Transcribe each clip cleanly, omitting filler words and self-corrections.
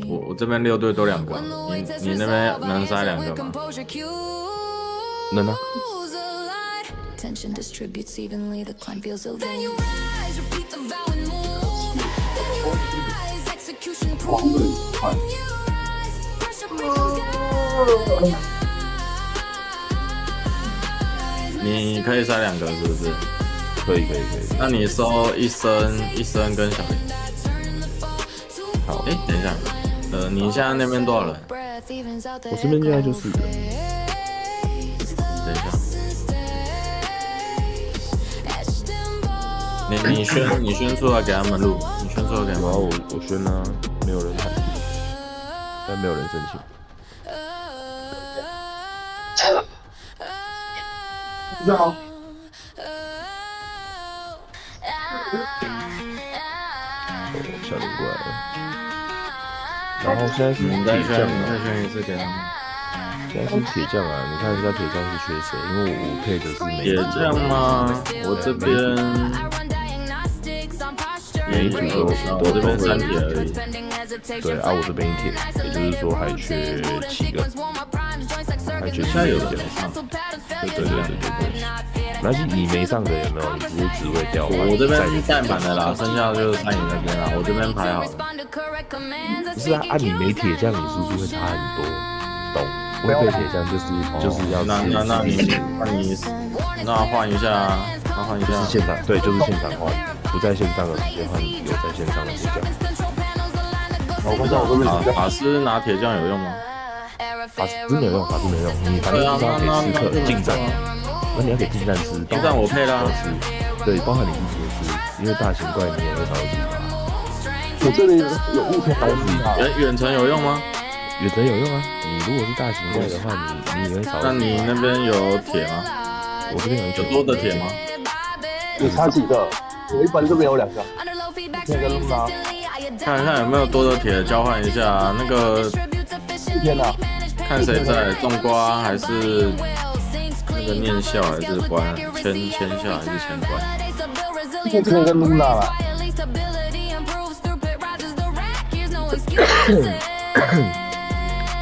我这边6队都2个，你那边能塞2个吗？能啊。你可以塞2个是不是？可以。那你收一生跟小林。好，等一下，你现在那边多少人？我这边现在就4个。等一下，你宣出来给他们录，你宣出来给他们录。我宣啊，没有人喊，但没有人申请。你好。小林过来了。然后现在是你再铁匠选一次给他们。现在是铁匠啊，你看一下铁匠是缺谁？因为我配的是梅子。铁匠吗？我这边每一组我这边3铁而已。对啊，我这边1铁，也就是说还缺7个，还缺7个有点上。对。那是你没上的有没有？你只是职位调换。我这边是带满的啦，剩下就是3你那边啦，我这边排好了。不是啊，你没铁匠，你是不是会差很多？懂？会配铁匠就是要那换一下啊，那换一下。是现场对，就是现场换，不在线上的直接换有在线上的铁匠。我看一下我这边法师拿铁匠有用吗？法师没有用，你反正就是要给刺客近战，那你要给近战师。近战我配啦。对，包含你一铁师，因为大型怪你也会烧死他。我这里有物品烧死他。远程有用吗？远程有用啊，你如果是大型怪的话，你也会烧死。那你那边有铁吗？我这边有多的铁吗？你差几个？我一般这边有2个。那个路吗？看一下有没有多的铁交换一下。那个天哪！看谁在种瓜还是那个念笑还是关签笑还是签关？这边跟露娜了。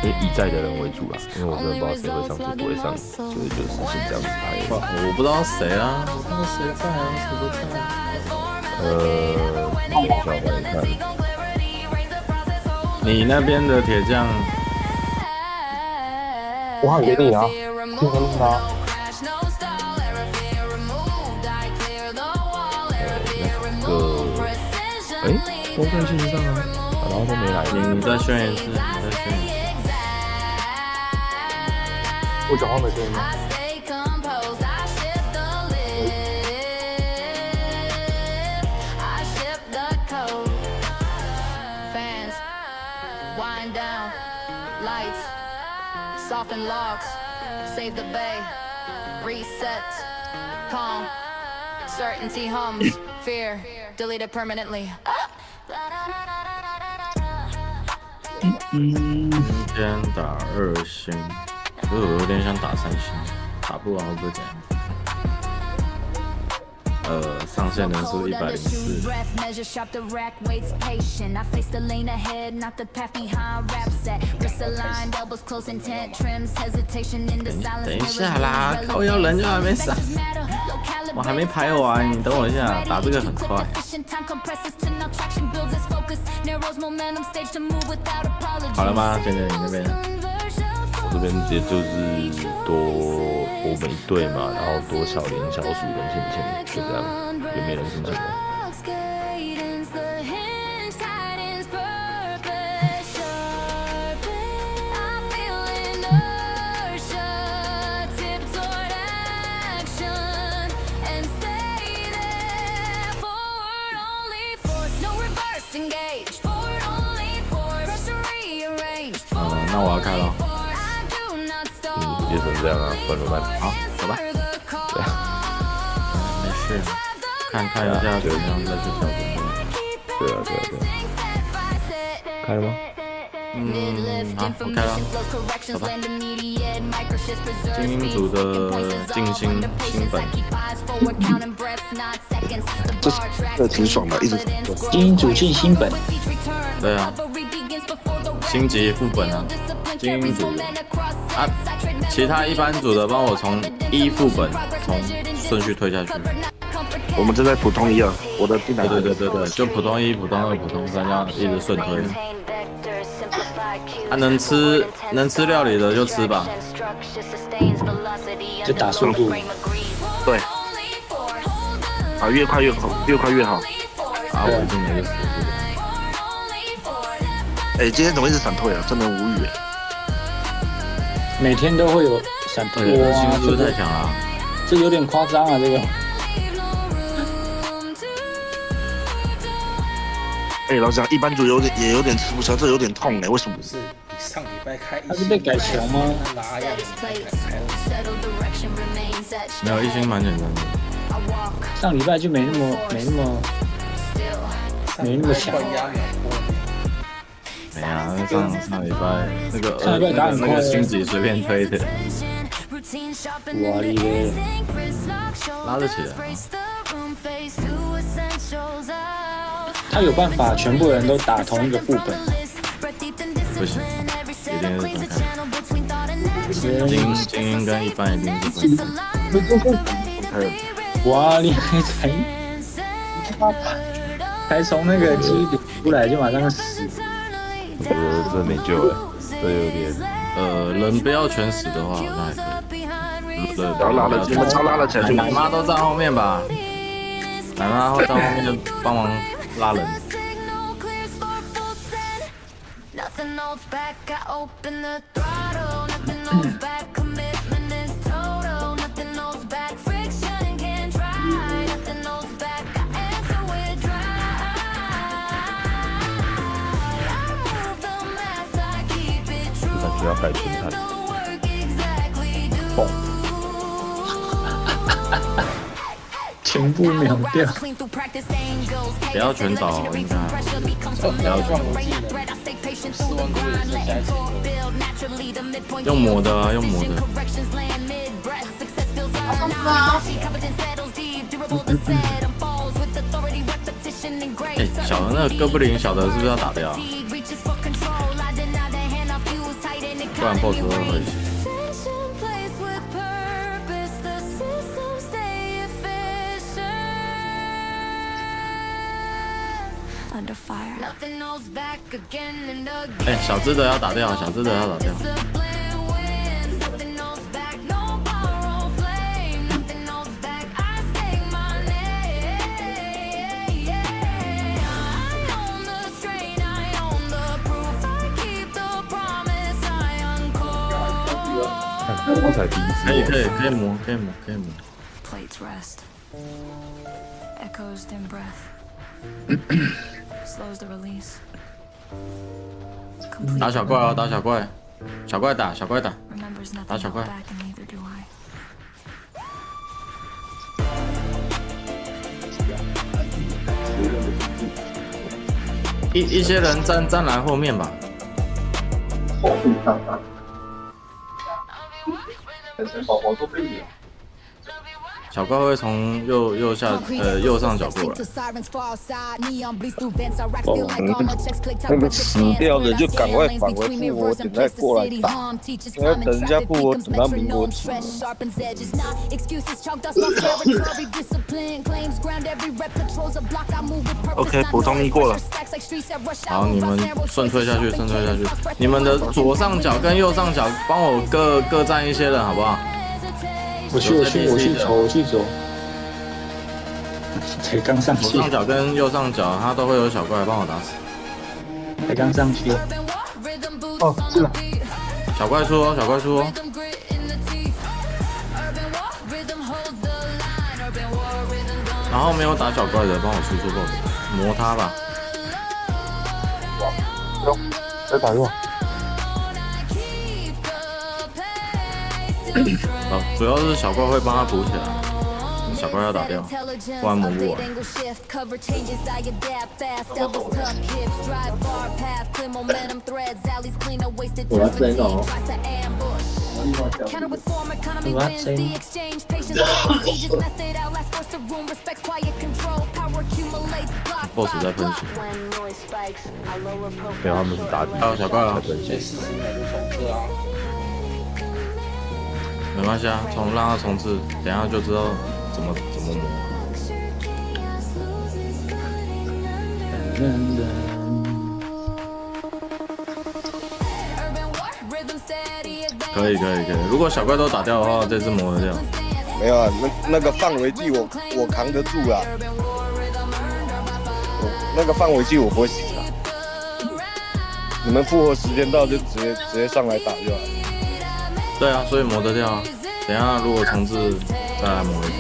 以已在的人为主啦，因为我真的不知道谁会上谁不会上，所以就是先这样子排。我不知道谁啊，那个谁在啊，谁不在？等一下我来看。你那边的铁匠，我喊给你啊，这个露娜。都在线上啊，然后都没来。你再选一次，我讲话没声音吗？Soften locks, save the bay, reset, calm, certainty hums, fear, deleted permanently. 今天打2星，可是我有点想打3星，打不完会不会怎样？上线人数104。等一下啦，靠腰人就还没上，我还没排完，你等我一下，打这个很快。好了吗？姐姐，你那边？我这边也就是多我们1队嘛，然后多小林、小鼠跟芊芊，就这样，也没人申请了。那我要开了。也只能这样啊，不然怎么办？好，走吧。对啊，没事，看一下怎么样再去调整。对啊。开了吗？好，我开了。走吧。精英组的静心新本。这挺爽的，一直精英组进新本。对啊。星级副本啊，精英组啊，其他一般组的帮我从1副本从顺序推下去。我们正在普通1啊，我的进来。对，就普通1、普通2、普通3这样一直顺推。啊，能吃料理的就吃吧。就打速度。对。啊，越快越好，越快越好。啊，我已经没个速度。哎，今天怎么一直闪退啊？真的无语。每天都会有闪退，哇，是不是太强了？这有点夸张啊，这个。哎，老实讲，一般组也有点吃不消，这有点痛哎，为什么？不是你上礼拜开，他是被改强吗？拉呀，没有，1星蛮简单的。上礼拜就没那么强。没啊，上礼拜那个上礼拜打很快，那个星级随便推的。哇哩嘞，拉得起来。他有办法全部人都打同一个副本？不行，一定是分开。精英跟一般一定是分开。哇哩才从那个基底出来就马上死。我觉得这没救了，这有点人不要全死的话，好像还可以。然后拉了，你们超拉了起来，奶妈都站后面吧，奶妈会站后面就帮忙拉人。感觉要改全盘。砰！全部秒掉。不要全倒，应该不要全倒。用磨的啊，用磨的。哎，小的那个哥布林，小的是不是要打掉？不然 BOSS 会回血。哎，小只的要打掉，小只的要打掉。我才第一次。可以磨。Plates rest. Echoes dim breath. Slows the release. 打小怪哦，打小怪，小怪打，Remembers 打 nothing 小怪。 back and neither do I. 一些人站来后面吧。小怪会从右上角过来。那个死掉的就赶快返回复活点再过来打，因为等人家复活等到民国几。OK， 普通1过了。好，你们顺推下去。你们的左上角跟右上角帮我各站一些人，好不好？我去走。才刚上去。左上角跟右上角，它都会有小怪帮我打死。才刚上去。哦，是了。小怪出哦。然后没有打小怪的，帮我出 BOSS， 磨他吧。再打弱。主要是小怪会帮他补起来，小怪要打掉，不然磨不完。我要真哦。，boss 在喷血。没有，他们是打底。还有小怪啊，这40秒就重置啊。没关系啊，让它重置，等一下就知道怎么磨。可以，如果小怪都打掉的话，这次磨得掉。没有啊，那个范围技我扛得住啦。那个范围技我不会死啊。你们复活时间到就直接上来打就好了。对啊，所以磨得掉啊。等一下如果重置再来磨一次。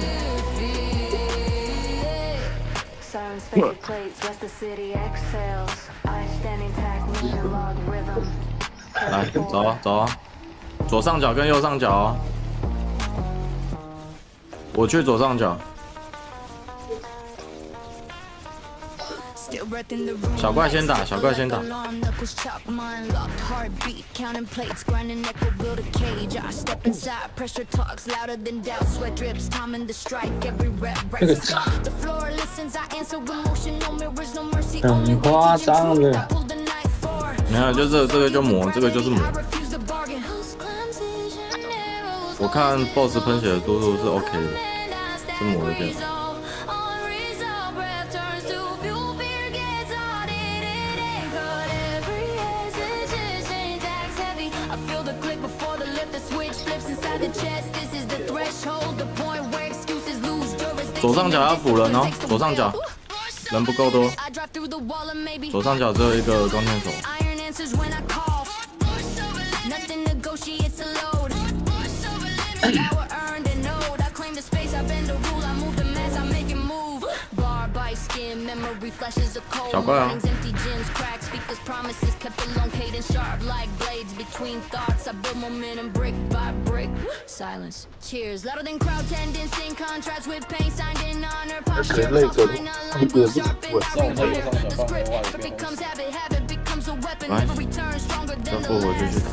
来，走啊，左上角跟右上角哦。我去左上角。小怪先打。很夸张的。没有，就这个就磨，这个就是磨。我看 BOSS 喷血的速度是 OK 的，是磨得掉。左上角要补人哦，左上角人不够多，左上角只有一个弓箭手。小怪啊！人类可能一个不在我那右上角放外来，要复活就去打。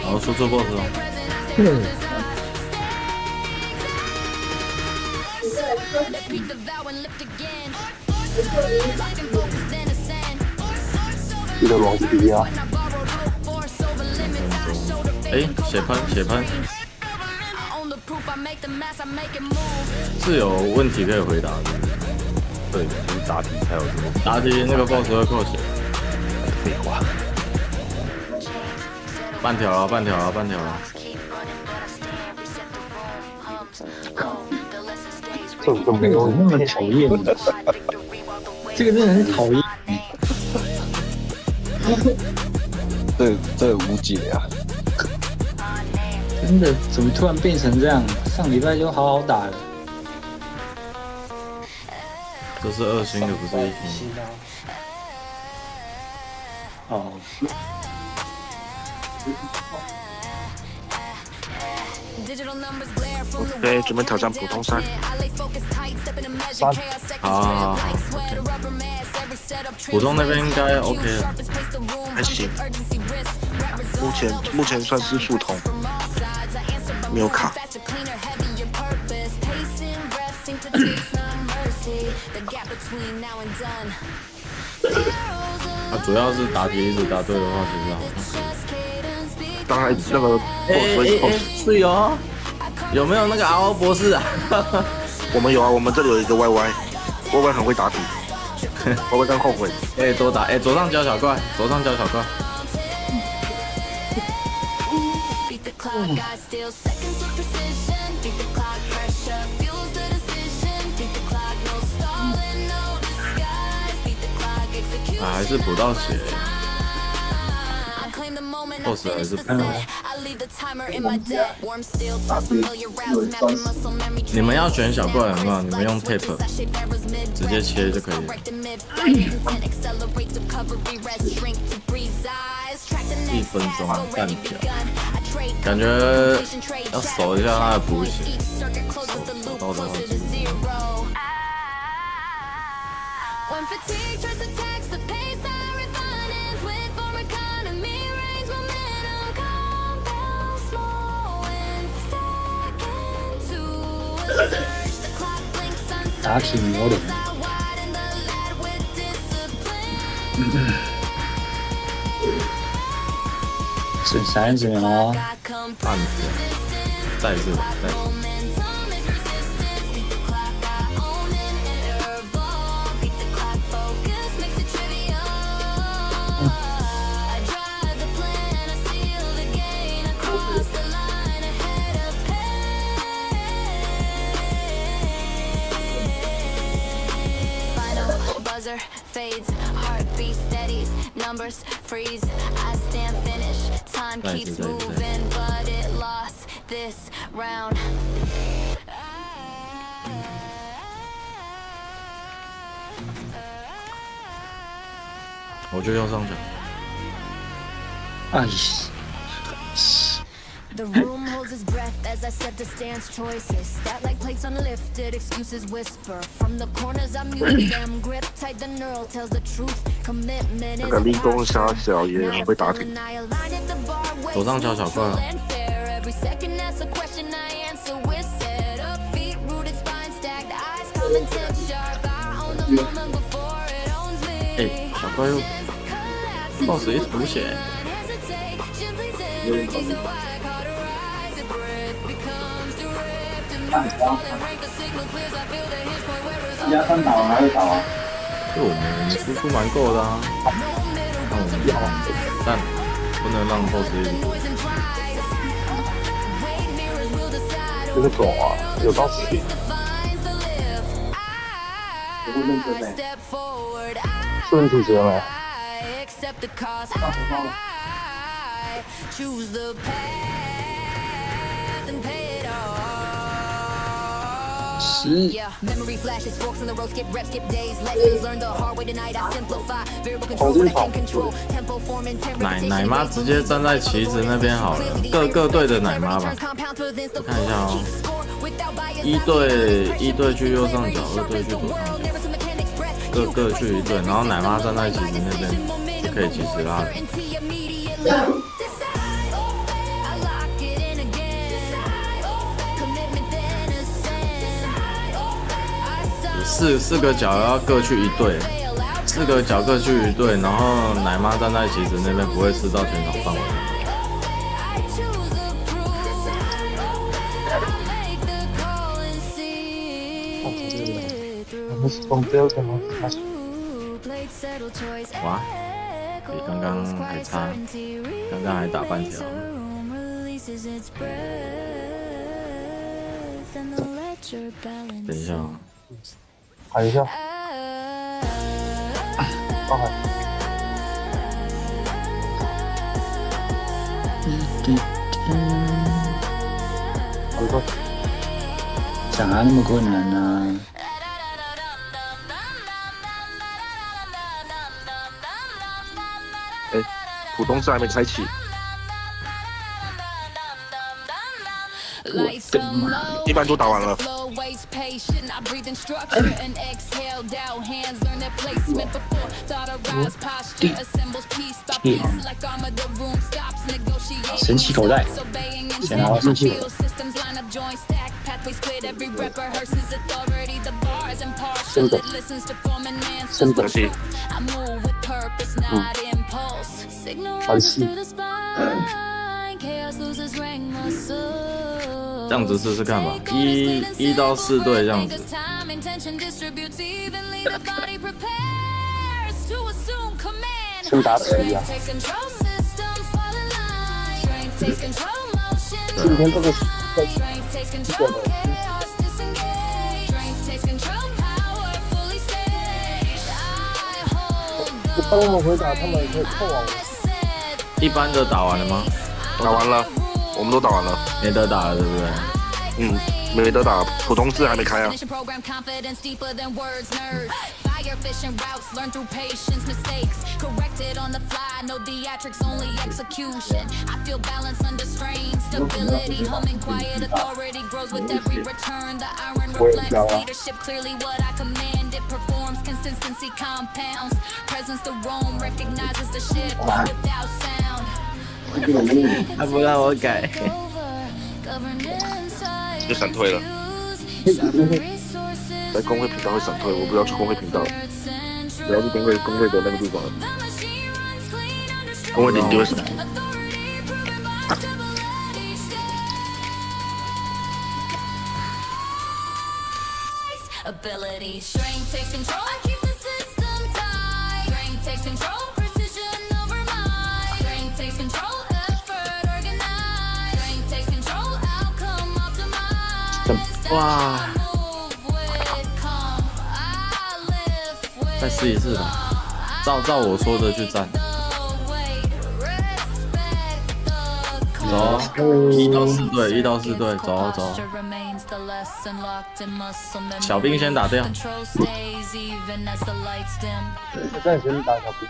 好，输出 BOSS 哦。一个龙皮啊！血喷，是有问题可以回答的。对，就是答题才有这种。答题那个 BOSS 会扣血。废话。半条了。这没有那么讨厌，这个真的很讨厌。这无解啊！真的，怎么突然变成这样？上礼拜就好好打了。这是2星的，不是1星。哦。对，准备挑战普通3。好 ，OK。普通那边应该 OK 了。还行，目前算是普通，没有卡。主要是答题一直答对的话，其实好像。当然那个 boss 是有，有没有那个 RO 博士啊？我们有啊，我们这里有一个 YY 很会答题，YY 刚后悔。多打，左上角小怪。还是补到血。BOSS 还是不够。你们要选小怪有没有？你们用 tape 直接切就可以了。1分钟半条，感觉要守一下他的补血，守到的话。When fatigue tries to tax the pace, I refinance with for economy reigns momentum compounds slow and stack into a surge. The clock blinks sunset. 打体模人， I widen the lead with discipline. 剩30秒哦。 Got come 半死，再一次，再一次。 momentum is resistance. Beat the clock, I own it, interval. Beat the clock, focus makes it trivial. I drive the plan, I seal the gain. I cross the line ahead of pain. Final buzzer fades, heartbeat steadies, numbers freeze. I stand finish, time Nice, keeps nice, nice. moving, but it lost this round. 我就右上角。哎， The room holds its breath as I set the stance choices. Stat like plates unlifted, excuses whisper. From the corners I mute them, grip tight, the neural tells the truth. Commitment 那 is 个 a 立功杀 posture. 小也很会打挺， And I align at the bar, 左上角小块了。 and fair. Every second that's a question I answer with set up feet, rooted spine, stacked eyes, common sense sharp. I own the moment before it owns me. 哎，小怪又 boss 一直补血。 压3打完还是打完？就我们输出蛮够的啊。看我们但不能让 boss 一直补。这个狗啊，有到死。我会认真的。顺主角没？ Accept the cost. I choose the path and pay it off. 10。 Yeah, memory flashes, forks in the road, skip reps, skip days, lessons learned the hard way tonight. I simplify, variable control, what I can control, tempo form and temp 奶妈直接站在旗子那边好了，各队的奶妈吧。我看一下哦，一队去右上角，二队去左上角，各去一队，然后奶妈站在旗子那边就可以及时拉。四个角要各去一队，4个角各去一队，然后奶妈站在旗子那边不会吃到全场范围。哇，比刚刚还差，刚刚还打半条。等一下啊。喊一下，帮喊。好的。咋那么困难呢？哎，普通是还没开启。一般都打完了。神奇口袋，先拿到神奇口袋。真的，真的是，还是。这样子试试看吧，1到4队这样子。先打10啊！今天这个帮我们回答，他们可以扣啊。一般的打完了吗？打完了，我们都打完了。没得打了，对不对？嗯，没得打，普通是还没开啊。Efficient routes learned through patience, mistakes corrected on the fly, no theatrics, only execution. I feel balance under strain, stability humming, quiet authority grows with every return. The iron reflects leadership clearly what I command. It performs, consistency compounds. Presence the roam, recognizes the shift without sound. 他不让我改。就闪退了。在公会频道会闪退，我不要去公会频道，不要去公会的那个地方，公会领就会闪。Ability, strength takes control. I keep the system tight. Strength takes control, precision over mind. Strength takes control, effort organized. Strength takes control, outcome optimized. 哇！再试一次吧，照我说的去站。走，1到4队，1到4队，走。小兵先打掉。我再先打小兵。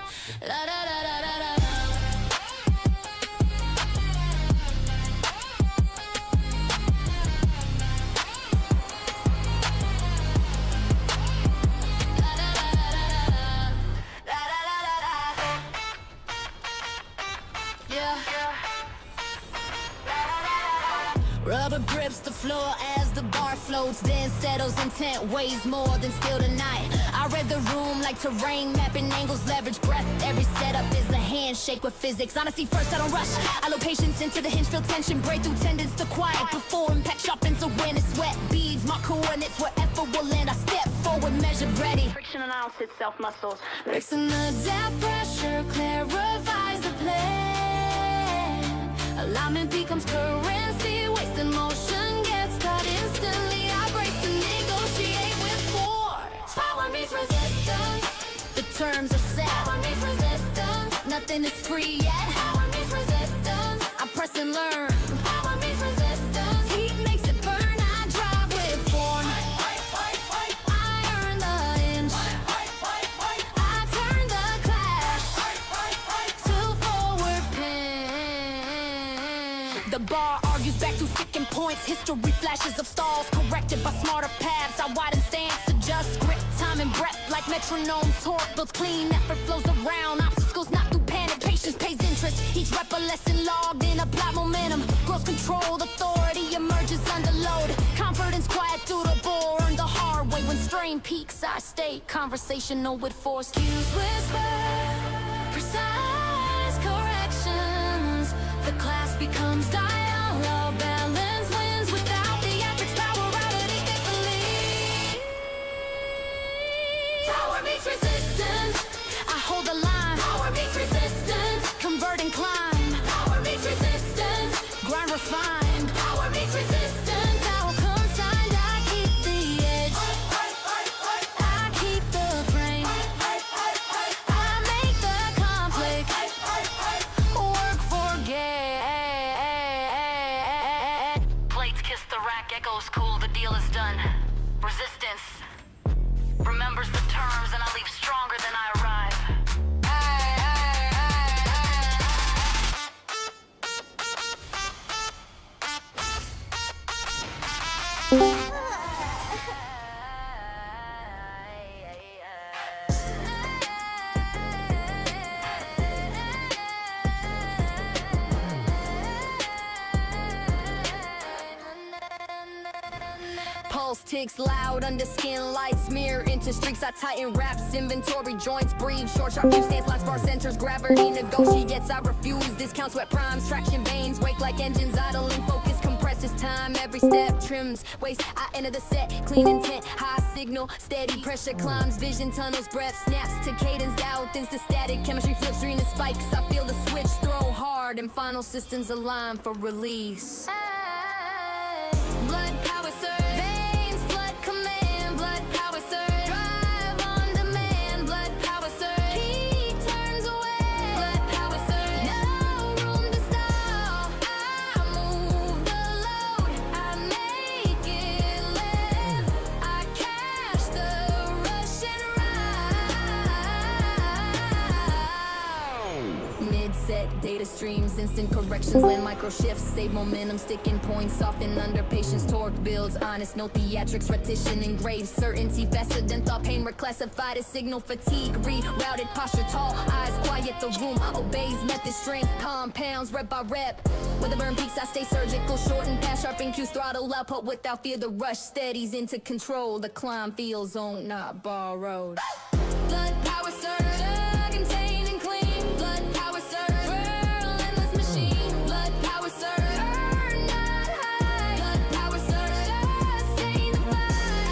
Rubber grips the floor as the bar floats, then settles. Intent weighs more than still tonight. I read the room like terrain, mapping angles, leverage breath. Every setup is a handshake with physics. Honesty first, I don't rush. I load patience into the hinge, feel tension, break through tendons to quiet. Before impact sharpens awareness, sweat beads, my coordinates where effort will land. I step forward, measured, ready. Friction analysis, hit self muscles. Mixing the depth, pressure clarifies the plan. Alignment becomes currency, wasting motion gets cut instantly. I break to negotiate with force. Power meets resistance. The terms are set. Power meets resistance. Nothing is free yet. Power meets resistance. I press and learn. Power meets resistance. Heat makes it burn. I drive with form. I earn the inch. I turn the clash to forward pin. The bar argues back through sticking points. History flashes of stalls corrected by smarter paths. I widen stance, adjust grip, time and breath like metronome. Torque builds clean, effort flows around. Obstacles not through panic, patience pays interest. Each rep a lesson logged in, applied momentum. Grows control, authority emerges under load. Confidence quiet through the bore, earned the hard way. When strain peaks, I stay conversational with force. Cues whisper, precise corrections. The class becomes dialogue, balance wins without the epic power routed differently. Power meets resistance. I hold the line. Power meets resistance. Convert and climb. Power meets resistance. Grind refined. Power meets resistance. Outcome signed. I keep the edge. I keep the frame. I make the conflict work for gain. Plates kiss the rack, echoes cool, the deal is done. Resistance remembers the terms, and I leave stronger than I arrive. Pulse ticks loud under skin, light smear into streaks. I tighten wraps, inventory joints breathe. Short, sharp view stance, lots bar centers. Gravity negotiates, I refuse. Discounts, wet primes, traction veins. Wake like engines, idling, focus compresses time. Every step trims, waste. I enter the set, clean intent, high signal. Steady pressure climbs, vision tunnels, breath snaps to cadence. Doubt thins to static, chemistry flips, green and spikes. I feel the switch, throw hard, and final systems align for release. Blood power surge, veins flood command. Blood power surge, drive on demand. Blood power surge, heat turns away. Blood power surge, no room to stop. I move the load, I make it live. I cash the rush and ride. Mid-set Data streams, instant corrections, land micro shifts, save momentum, sticking points, soften under patience, torque builds, honest, no theatrics, repetition, engraved, certainty, faster than thought, pain reclassified as signal fatigue, rerouted, posture tall, eyes quiet, the room obeys, method strength, compounds, rep by rep. With the burn peaks, I stay surgical, shorten path, sharpen cues, throttle output without fear, the rush steadies into control, the climb feels owned, not borrowed. Blood power surge, contained and clean. Blood power surge, relentless machine. Blood power surge, burn not high. Blood power surge, sustain the fight. I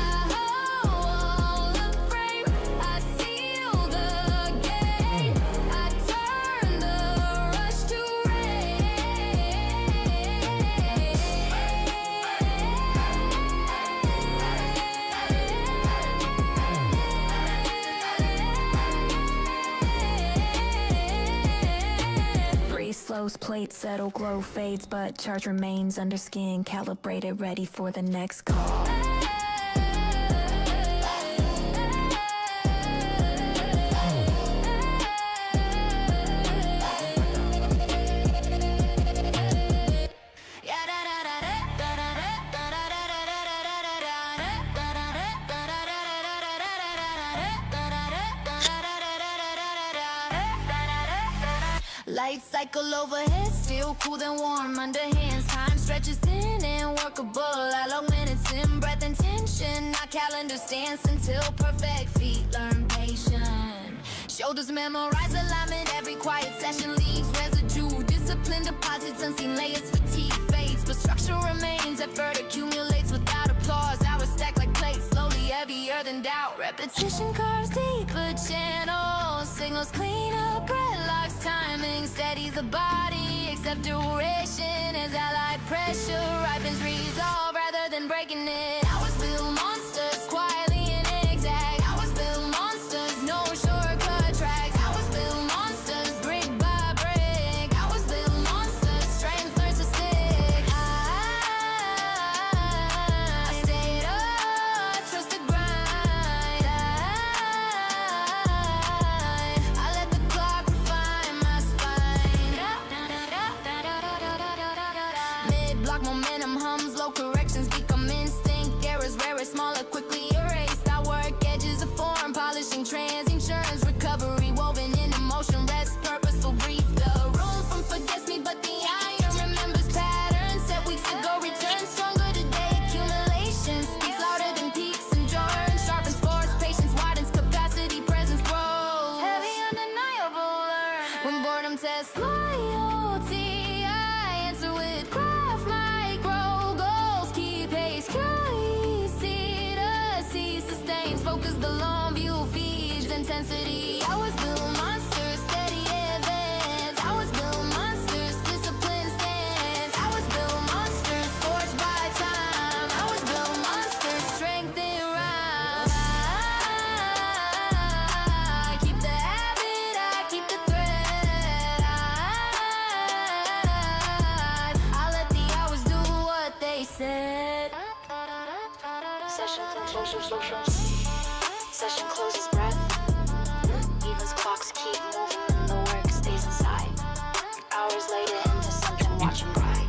hold the frame, I seal the gate. I turn the rush to breeze slows, plate settle, glow fades, but charge remains under skin, calibrated, ready for the next call. Light cycle overhead, still cool then warm under hands. Time stretches thin and workable. I long minutes in breath and tension. Not calendar stance until perfect. Feet learn patience. Shoulders memorize alignment. Every quiet session leaves residue. Discipline deposits unseen layers. Fatigue fades, but structure remains. Effort accumulates without applause. Hours stack like plates, slowly heavier than doubt. Repetition carves deeper channels. Signals clean up, breath locks timing. Steadies the body, except duration is allied pressure. Ripens resolve rather than breaking it. Hours build monsters quietly and exact. Hours build monsters, no shortcut tracks. Hours build monsters brick by brick. Hours build monsters, strength learns to stick. I stayed up, trust the grind. I let the clock refine my spine. Mid-block momentum hums, low corrections become instinct. Errors rarest, smaller, quickly erased. I work edges of form, polishing trans, insurance, recovery, woven in emotion, rest, purposeful, brief. The room from forgets me, but the iron remembers patterns. Set weeks ago, return stronger today. Accumulation speaks louder than peaks and jorns. Sharpens force, patience widens, capacity, presence grows. Heavy, undeniable learn. When boredom tests loyalty, I answer with craft, micro goals. Keep pace, curiosity, sustains, focus, the long view feeds intensity. I was built monsters, steady advance. I was built monsters, discipline stands. I was built monsters, forged by time. I was built monsters, strength and rhyme. I keep the habit, I keep the thread. I let the hours do what they said. Session closes breath. Eva's clocks keep moving and the work stays inside. Hours later into something watching bright.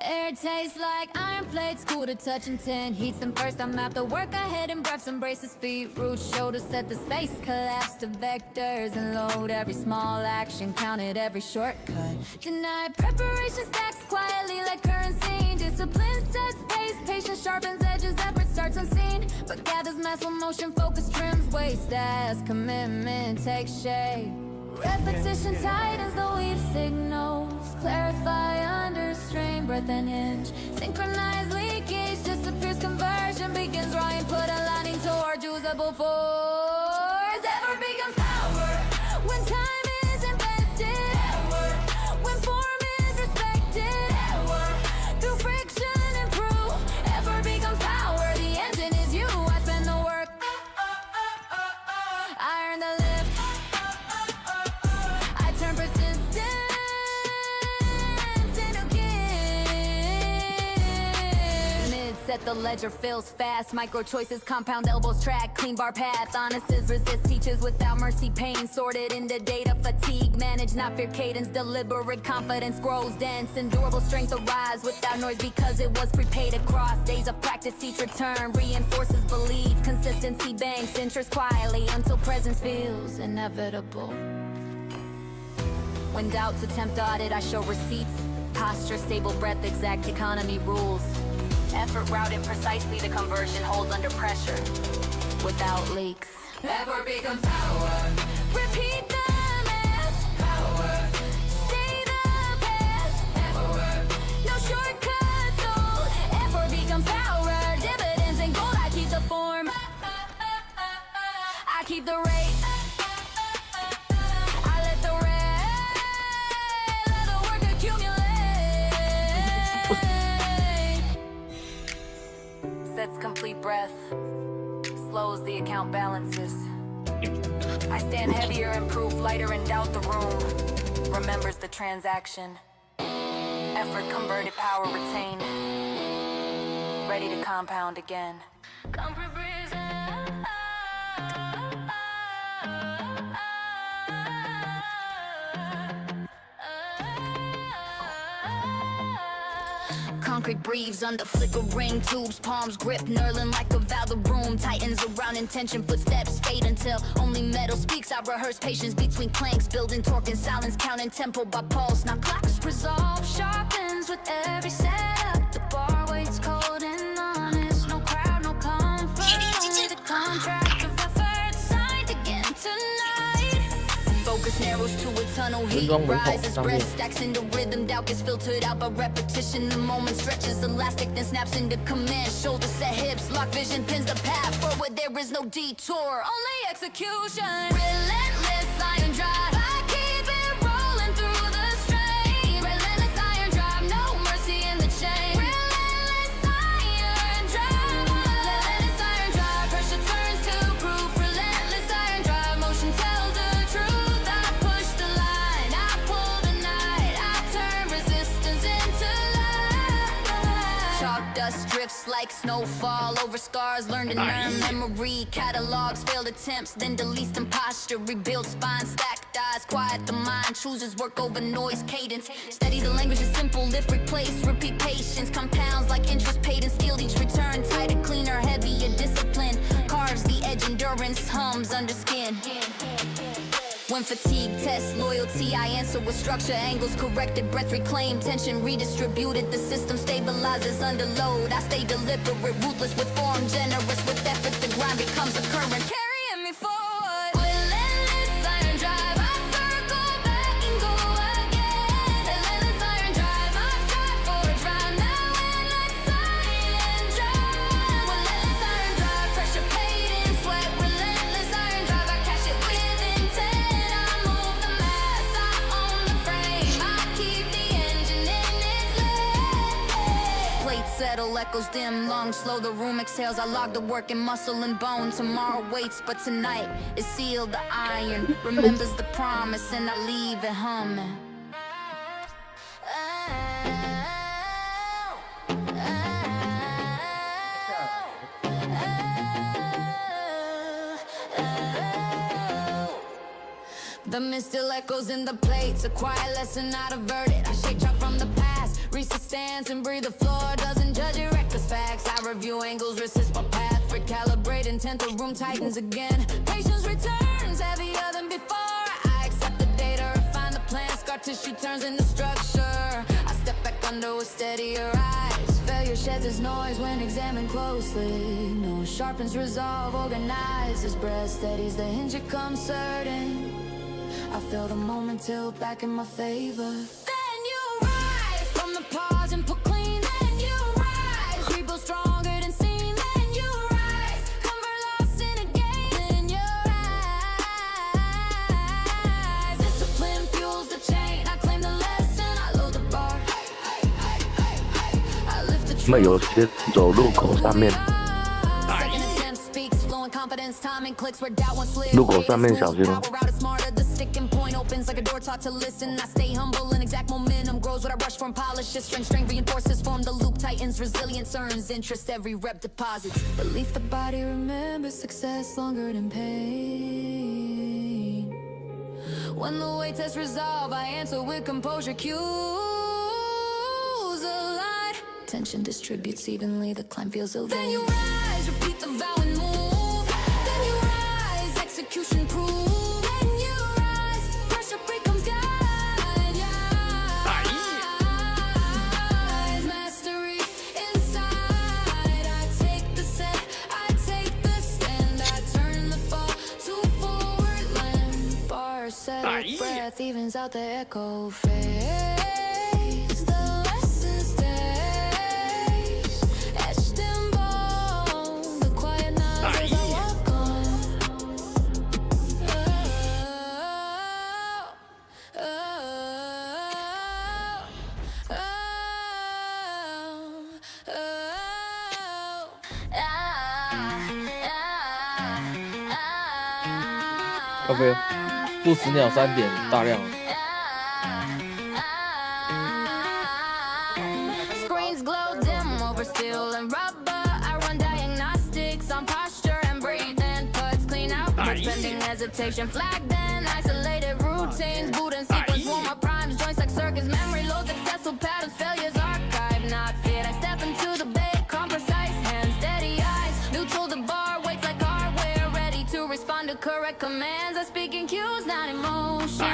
Air tastes like iron plates, cool to touch and ten. Heats them first, I map the work ahead and breaths, embrace his feet. Roots, shoulders, set the space, collapse to vectors and load every small action, counted every shortcut. Deny preparation stacks quietly like currency. Discipline sets pace, patience sharpens edges, effort starts unseen, but gathers mass with motion, focus trims waste as commitment takes shape. Repetition tightens the weave signals, clarify under strain, breath and hinge. Synchronized leakage disappears, conversion begins, raw input aligning toward usable force. Effort becomes power when time is invested. When form is respected. Through friction and proof, effort becomes power. The engine is you, I spend the work. I earn the lift. I turn persistence into gift. reset, the ledger feels fast. Micro choices, compound elbows, track, clean bar path. Honest is resist, teaches without mercy, pain. Sorted into data, fatigue, manage, not fear cadence. Deliberate confidence grows dense. Endurable strength arise without noise because it was prepaid across. Days of practice, each return reinforces belief. Consistency banks interest quietly until presence feels inevitable. When doubts attempt audit, I show receipts. Posture, stable breath, exact economy rules. Effort routed precisely, the conversion holds under pressure without leaks. Effort becomes power. Repeat the math. Power. Stay the path. Effort. No shortcuts. Oh, effort becomes power. Dividends and gold. I keep the form. I keep the rate. I let the rest. Let the work accumulate. Sets complete breath. Slows the account balances. I stand heavier and proof, lighter and doubt the room. Remembers the transaction. Effort converted, power retained. Ready to compound again. Concrete breathes under flickering tubes, palms grip, knurling like a valve room. Tightens around intention, footsteps fade until only metal speaks. I rehearse patience between clanks, building torque and silence, counting tempo by pulse. Now clocks resolve, sharpens with every setup. The bar waits cold and honest, no crowd, no comfort. Only the contract of effort signed again tonight. Focus narrows to a tunnel, heat rises, breath stacks into rhythm, doubt gets filtered out by repetition. The moment stretches elastic, then snaps into command. Shoulders set, hips lock, vision pins the path forward. There is no detour, only execution. Relentless iron drive, I keep it rolling through the strain. Relentless iron drive, no mercy in the chain. Relentless iron drive, relentless iron drive. Pressure turns to proof. Relentless iron drive, motion tells the truth. I push the line, I pull the night, I turn resistance into light. Chalk dust drifts like snowfall over scars. Learn to learn memory, catalogs failed attempts, then deletes them posture. Rebuild spine, stacked eyes, quiet the mind. Chooses work over noise, cadence. Steady the language is simple, lift, replace, repeat patience. Compounds like interest paid and skilled each return. Tighter, cleaner, heavier discipline. Carves the edge, endurance hums under skin. When fatigue tests loyalty, I answer with structure, angles corrected, breath reclaimed, tension redistributed. The system stabilizes under load. I stay deliberate, ruthless with form, generous with effort. The grind becomes a current, carrying me forward. Relentless iron drive, I circle back and go again. Relentless iron drive, I strive for a drive. Now endless iron drive. Relentless iron drive, pressure paid in sweat. Relentless iron drive, I cash it with intent. Settle, echoes dim, long, slow, the room exhales. I log the work in muscle and bone. Tomorrow waits, but tonight is sealed. The iron remembers the promise, and I leave it humming. The mist still echoes in the plates. A quiet lesson not averted. I shake chalk from the past. Reach the stands and breathe the floor. Doesn't judge it, reckless facts. I review angles, resist my path. Recalibrate intent, the room tightens again. Patience returns, heavier than before. I accept the data, refine the plan. Scar tissue turns into structure. I step back under with steadier eyes. Failure sheds its noise when examined closely. No, sharpens resolve, organizes breath. Steadies the hinge, it comes certain. I feel the moment tilt back in my favor. Then you rise from the pause and put clean. Then you rise, rebuild stronger than seen. Then you rise, convert loss in a game. Then you rise, discipline fuels the chain. I claim the lesson, I load the bar. I lift the truth. 那么有些走路口上面，路口上面小心哦。sticking point opens like a door taught to listen. I stay humble and exact momentum grows what I rush for and polish. Just strength reinforces, form the loop tightens, resilience earns interest, every rep deposits. Belief the body remembers success longer than pain. When the weight tests resolve, I answer with composure. Cues align. Tension distributes evenly, the climb feels elite. Then you rise, repeat the vow and move. Then you rise, execution proof. Then you rise, pressure becomes guide. Yeah. Mastery inside. I take the set, I take the stand. I turn the fall to forward land. Bar settle, breath evens out the echo phase. The lesson stays etched in bone. The quiet nods as I walk on. Oh, oh, oh, oh, oh. OK，不死鸟3点大量。 Screens glow dim over steel and rubber. I run diagnostics on posture and breathing. Cuts clean out, pending hesitation. Flagged in isolated routines. Boot and sequence, warm my primes. Joints like circuits, memory loads, successful patterns, failures archive. Not fit. I step into the bait, calm, precise hands, steady eyes. Neutral the bar, waits like hardware, ready to respond to correct commands. I speak in cues, not emotion.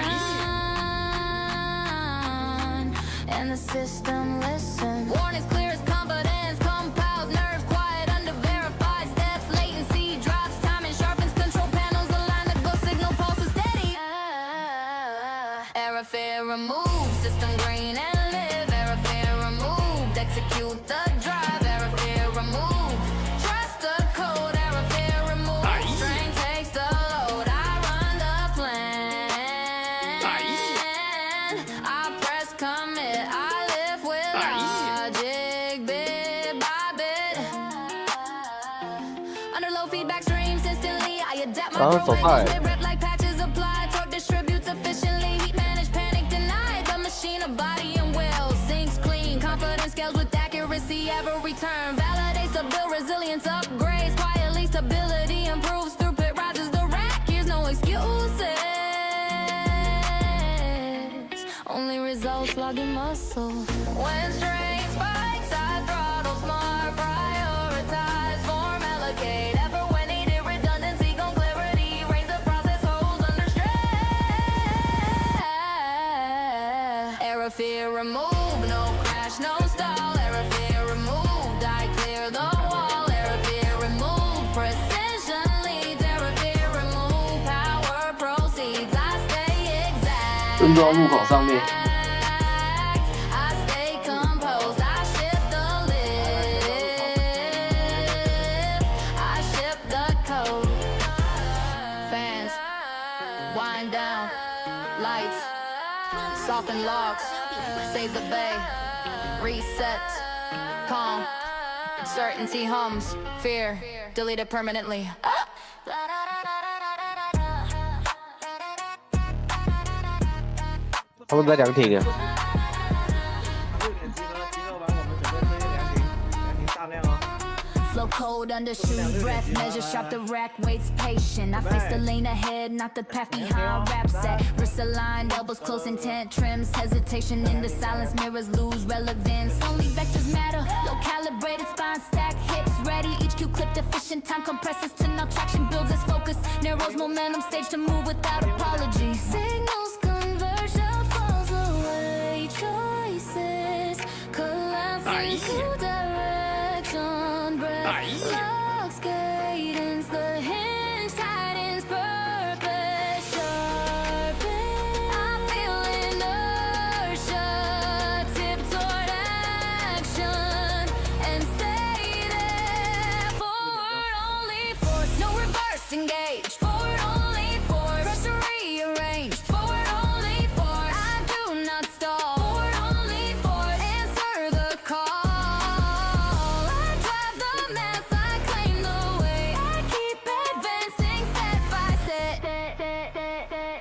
And the system listens. Warnings clear as confidence. Compounds, nerves quiet under verified steps. Latency drops, timing sharpens. Control panels align the go signal pulses steady. Error fear removed. System green and live. Error fear removed. Execute the drive. Error fear removed. Trust the code. Error fear removed. Strength takes the load. I run the plan. I press commit. I live with logic, bit by bit. Under low feedback streams instantly, I adapt my programs. Rep like patches apply. Torque distributes efficiently. Heat manage, panic denied. The machine, a body and will sinks clean. Confidence scales with accuracy. Every turn validates the build. Resilience upgrades quietly. Stability improves. Throughput rises. The rack. Here's no excuses. Only results logged in muscle. When strength spikes, I throttle smart. Prioritize, form, allocate. Ever when needed, redundancy, gon' clarity. Reigns the process, holds under stress. Error fear removed, no crash, no stall. Error fear removed, I clear the wall. Error fear removed, precision leads. Error fear removed, power proceeds. I stay exact. 郑州路口上面。 I stay composed. I ship the lift. I ship the code. Fans, wind down. Lights, soften locks. Save the bay. Reset. Calm. Certainty hums. Fear, deleted permanently. 他们在凉亭啊。 Flow cold under shoes, breath measure sharp, the rack waits patient. I face the lane ahead, not the path behind. Rap set, wrists aligned, elbows close, intent trims. Hesitation in the silence, mirrors lose relevance. Only vectors matter. Low calibrated spine stack, hips ready. Each cue clipped, efficient time compresses to no traction, builds its focus. Narrows momentum, stage to move without apology. Signals converge, out falls away. Choices collapse into direction. Breath locks cadence, the hinge tightens, purpose sharpen. I feel inertia, tip toward action, and stay there. Forward only force, no reverse engage. Forward only force, pressure rearranged. Forward only force, I do not stall. Forward only force, answer the call. I drive the mass, I claim the way. I keep advancing step by step.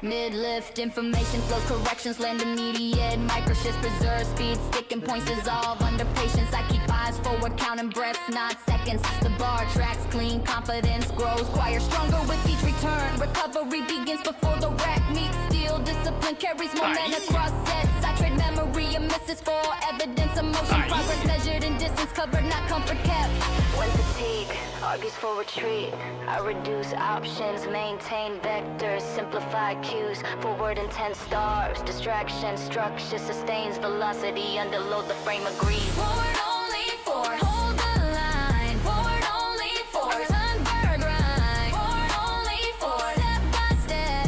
Mid-lift, information flows, corrections land immediate. Microshifts preserve speed, sticking points dissolve under patience. I keep eyes forward, counting breaths, not seconds. The bar tracks clean, confidence grows. Choir stronger with each return. Recovery begins before the rack meets steel. Discipline carries momentum across sets. I trade memory and misses for evidence. Emotion, progress measured in distance covered, not comfort kept. When fatigue argues for retreat, I reduce options, maintain vectors, simplify cues. Forward intent starves, distraction, structure sustains velocity. Underload the frame agrees. Forward only for hold the line. Forward only for turn bird grind. Forward only for step by step.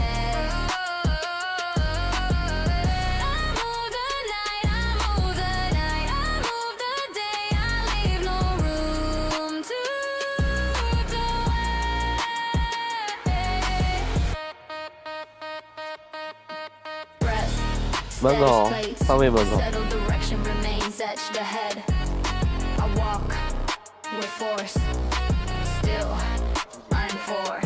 I move the night, I move the night, I move the day. I leave no room to drift away. Breath, 门口，上面门口。 settled direction remains etched ahead. I walk with force, still I'm for.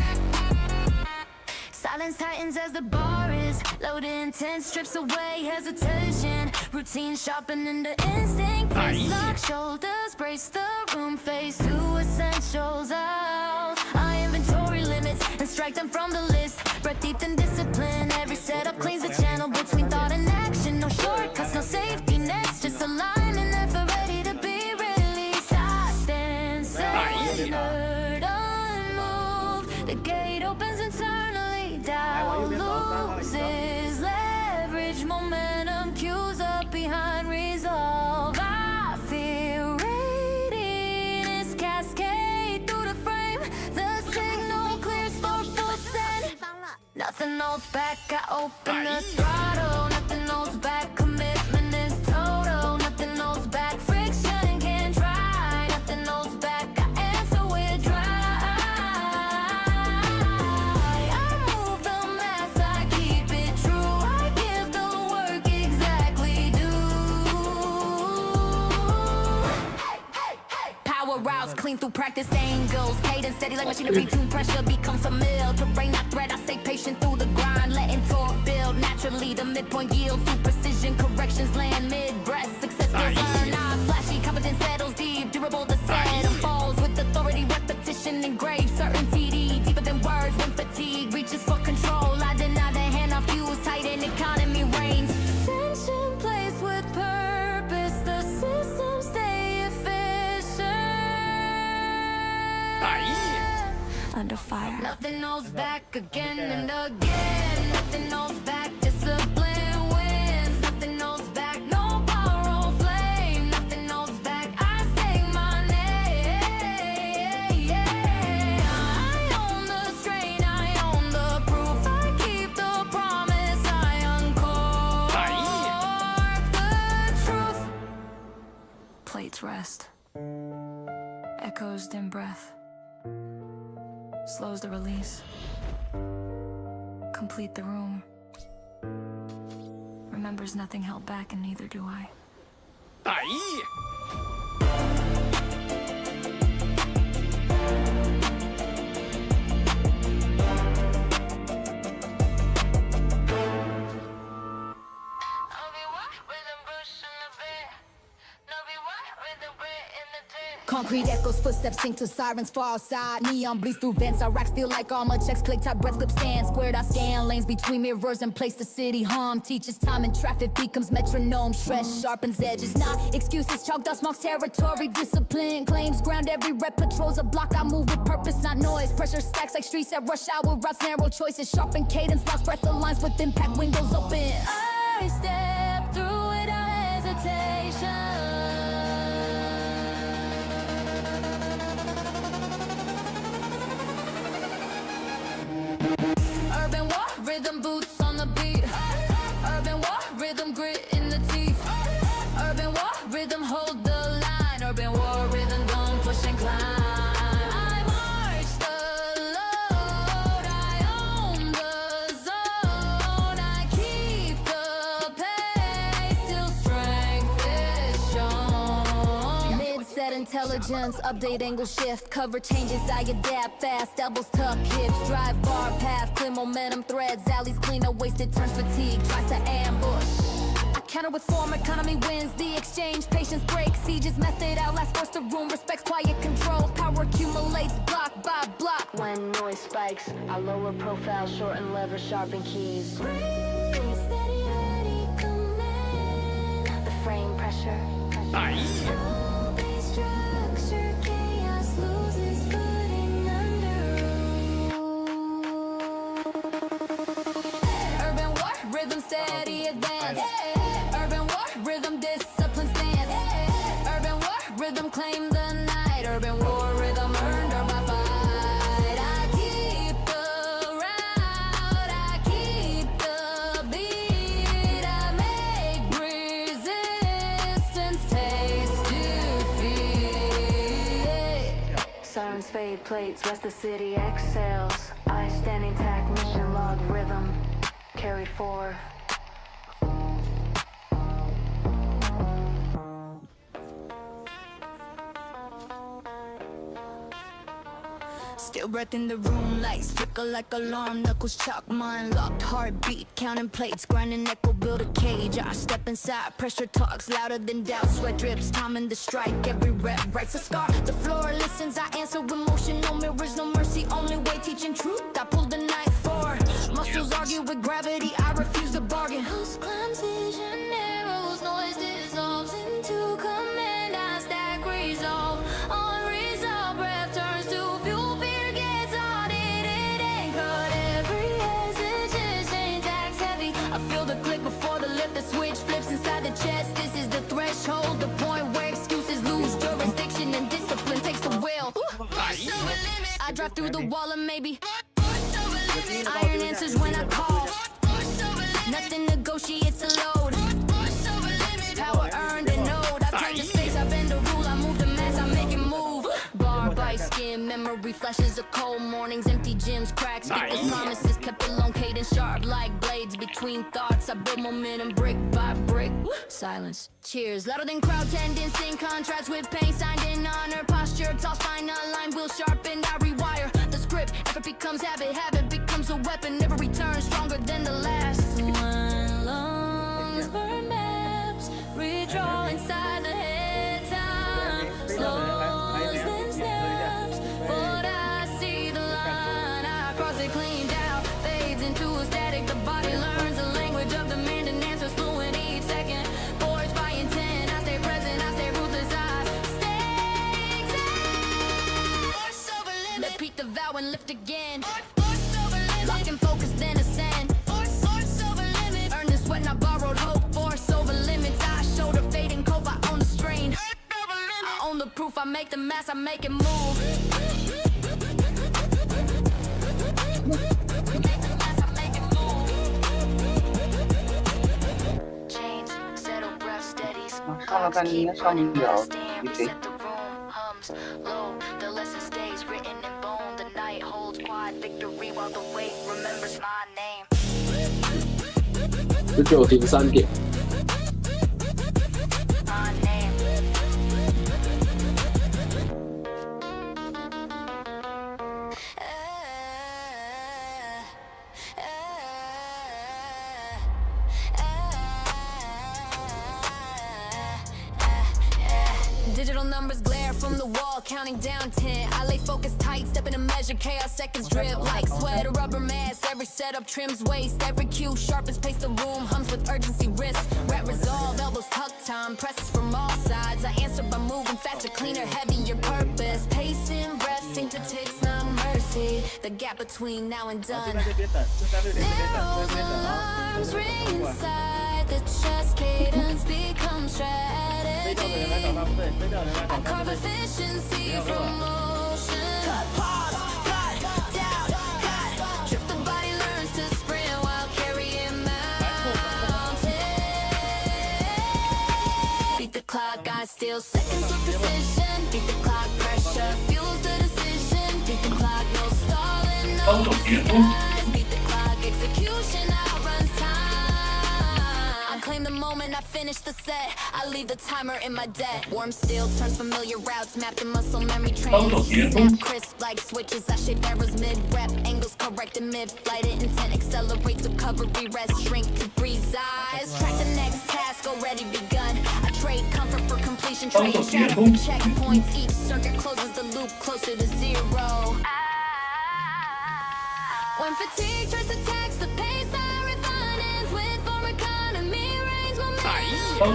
Silence tightens as the bar is loaded. Intent strips away hesitation. Routine sharpening the instinct. Face lock shoulders, brace the room. Face two essentials out. I inventory limits and strike them from the list. Breath deep and discipline. Every setup cleans the channel between thought and action. No shortcuts, no safety nets. Just aligning ever ready to be released. I stand centered, unmoved. The gate opens internally. Doubt loses leverage. Momentum cues up behind resolve. I feel radiance cascade through the frame. The signal clears for full send. Nothing holds back, I open the throttle. Nothing holds back, commitment is total. Nothing holds back, friction can't try. Nothing holds back, I answer with drive. I move the mass, I keep it true. I give the work exactly due. Power routes clean through practice angles. Cadence steady like machinery. Tune pressure becomes familiar. Terrain not threat, I stay patient through the grind. Letting torque build naturally. The midpoint yields through precision. Corrections land mid-breath. Success feels earned. Not flashy, competence settles deep. Durable the set unfolds with authority. Repetition engraved. Certainty deeper than words. When fatigue reaches for control, I deny the hand I fuse. Tight and economy reigns. Tension placed with purpose. The system stay efficient. Under fire. Nothing holds back again and again. Nothing holds back. Discipline wins. Nothing holds back. No borrow flame. Nothing holds back. I say my name. I own the strain. I own the proof. I keep the promise. I uncork the truth. Plates rest. Echoes dim breath. Slows the release. Complete the room. Remembers nothing held back, and neither do I. Concrete echoes, footsteps sink to sirens far outside. Neon bleeds through vents, I rack steel like armor. Checks click, type breath clip stand. Squared, I scan lanes between mirrors and place the city hum. Teaches time and traffic becomes metronome. Stress sharpens edges, not excuses. Chalk dust marks territory. Discipline claims ground. Every rep patrols a block. I move with purpose, not noise. Pressure stacks like streets at rush hour. Routes narrow choices, sharpen cadence. Lost breath aligns with impact. Windows open. I step through without hesitation. Urban war, rhythm boots on the beat. Urban war, rhythm grit in the teeth. Urban war, rhythm hold the line. Urban war, rhythm don't push and climb. I march the load, I own the zone. I keep the pace, still strength is intelligence, update angle shift, cover changes, I adapt fast, elbows tuck, hips, drive bar path, clear momentum threads, alleys cleaner, wasted turns fatigue, tries to ambush. I counter with form, economy wins the exchange, patience breaks, sieges method outlasts force the room, respects quiet control, power accumulates block by block. When noise spikes, I lower profile, shorten lever, sharpen keys. Steady, ready, command. The frame pressure. Structure, chaos loses footing under. Urban war, rhythm steady advance. Urban war, rhythm discipline stance. Urban war, rhythm claim the night. Urban war, rhythm earned or my fight. I keep the route, I keep the beat. I make resistance taste defeat. Sirens fade, plates, rest the city exhales. I stand intact, mission log rhythm carried forward. Still breath in the room, lights flicker like alarm, knuckles chalk, mind locked, heartbeat, counting plates, grinding echo, build a cage. I step inside, pressure talks louder than doubt, sweat drips, timing the strike, every rep writes a scar. The floor listens, I answer with motion, no mirrors, no mercy, only way teaching truth. I pull the knife forward, muscles argue with gravity, I refuse to bargain. House climbs, vision arrows, noise dissolves into command. I stack resolve on resolve, breath turns to fuel. I feel the click before the lift, the switch flips inside the chest. This is the threshold, the point where excuses lose jurisdiction and discipline takes the wheel. I drive through the wall and maybe iron answers when I call. Nothing negotiates a load. Power earned and owed. I turn the space, I bend the rule, I move the mass, I make it move. Bar by skin, memory flashes of cold mornings, empty gyms, cracks, get those promises kept alone, cadence sharp like blades between thoughts. I build momentum brick by brick. Silence, cheers, louder than crowd tendons, in contrast with pain, signed in honor, posture, toss fine line, wheel sharpened, I rewire the script. Effort becomes habit, habit becomes a weapon, never return stronger than the last. When lungs burn maps, redraw inside the head, time slows then snaps. But I see the line, I cross it cleaned out, fades into a static. The body learns the language of demanding answers, fluent each second. Forged by intent, I stay present, I stay ruthless, I stay exact. Repeat the vow and lift again. Lock and focus, then ascend. Earn the sweat, not borrowed hope. Force over limits, I shoulder fading cope, I own the strain. I own the proof, I make the mass, I make it move. Chains, settle breath steadies. Clocks keep running, stamp, set the room, hums low. The lesson stays written in bone. The night holds quiet victory while the weight remembers my name. 19停3点。 My name. Digital numbers glare from the wall, counting down 10. I lay focus tight, step in a measure, chaos seconds drip like sweat, a rubber mask. Every setup trims waist, every cue sharpens pace. The room hums with urgency, wrist rat resolve, elbows tuck, time presses from all sides. I answer by moving faster, cleaner, heavier purpose. Pacing, breath sink to ticks, not mercy. The gap between now and done narrows, alarms ring inside the chest, cadence becomes strategy. I carve efficiency from motion. Cut, pause, cut, down, cut. Drift, the body learns to sprint while carrying mountains. Beat the clock, I steal seconds with precision. Beat the clock, pressure fuels the decision. Beat the clock, no stalling, no disguise. Beat the clock, execution outruns time. reclaim the moment I finish the set. I leave the timer in my debt. Warm steel turns familiar routes, mapped in muscle memory trains. Snap crisp like switches, I shape arrows mid-rep. Angles correct in mid-flight, intent accelerates recovery, rest, shrink to breeze eyes. Track the next task, already begun. I trade comfort for completion, trade shadow for checkpoints. Each circuit closes the loop closer to zero. When fatigue tries to tax the pace, I refine ends with for economy reigns momentum. Slow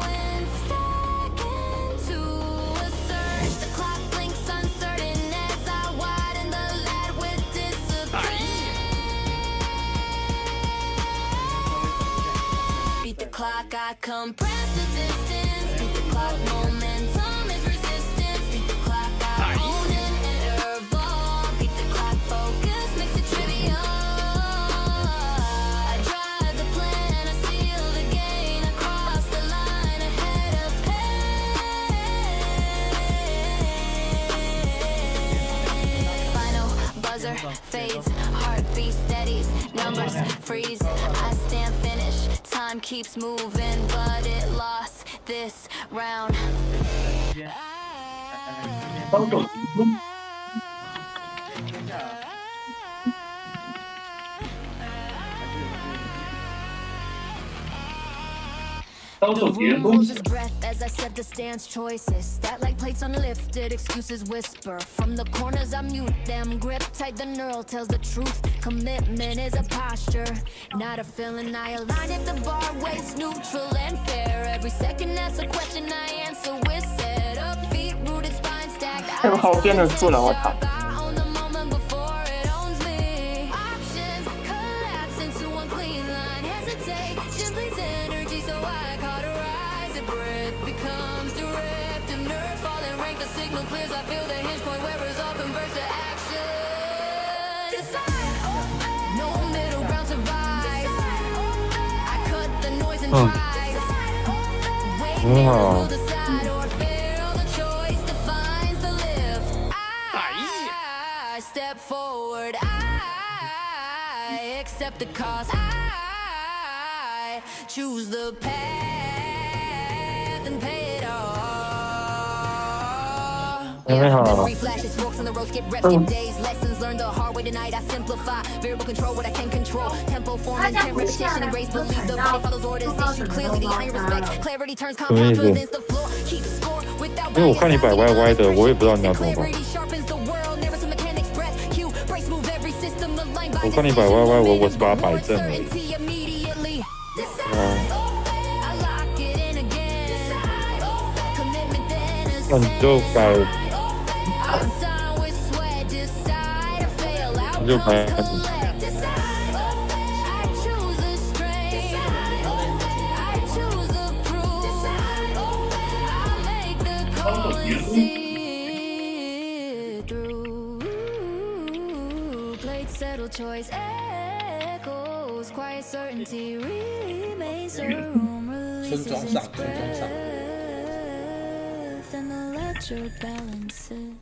and stuck into a surge. The clock blinks uncertain as I widen the lead with discipline. Beat the clock, I compress the distance. Beat the clock, momentum is resistance. Beat the clock, I own it and evolve. Beat the clock, focus makes it trivial. I drive the plan, I seal the gain. Across the line ahead of pain. Final buzzer fades, heartbeat steadies, numbers freeze. I stand finish, time keeps moving, but it lost this round. The room holds its breath as I set the stance choices. That like plates unlifted, excuses whisper. From the corners I mute them, grip tight, the neural tells the truth. Commitment is a posture, not a feeling. I align if the bar waits neutral and fair. Every second asks a question I answer with set up feet, rooted spine stacked. 这个好编着出来，我操！ On the moment before it owns me. Options collapse into one clean line. Hesitate, simply's energy, so I cauterize it. Breath becomes direct. If nerves fall in rank, the signal clears. I feel the hinge point where resolve converts to action. Decide, no middle ground survives. I cut the noise and drive. Wait, will decide or fail. The choice defines the lift. I step forward. I accept the cost. I choose the path and pay it off. 你好。 Memory flashes, forks on the road, skip reps, skip days. Lessons learned the hard way tonight. I simplify. Variable control what I can control. Tempo, form, intent, repetition, and grace. Believe the body follows orders. Issue clearly the iron respect. Clarity turns compound, presents the floor. Keep score without 因为我看你摆歪歪的，我也不知道你要怎么摆。 我看你摆歪歪，我是把它摆正而已。那你就摆，你就摆。Settle choice echoes, quiet certainty remains a room, releases its breath, and the ledger balances.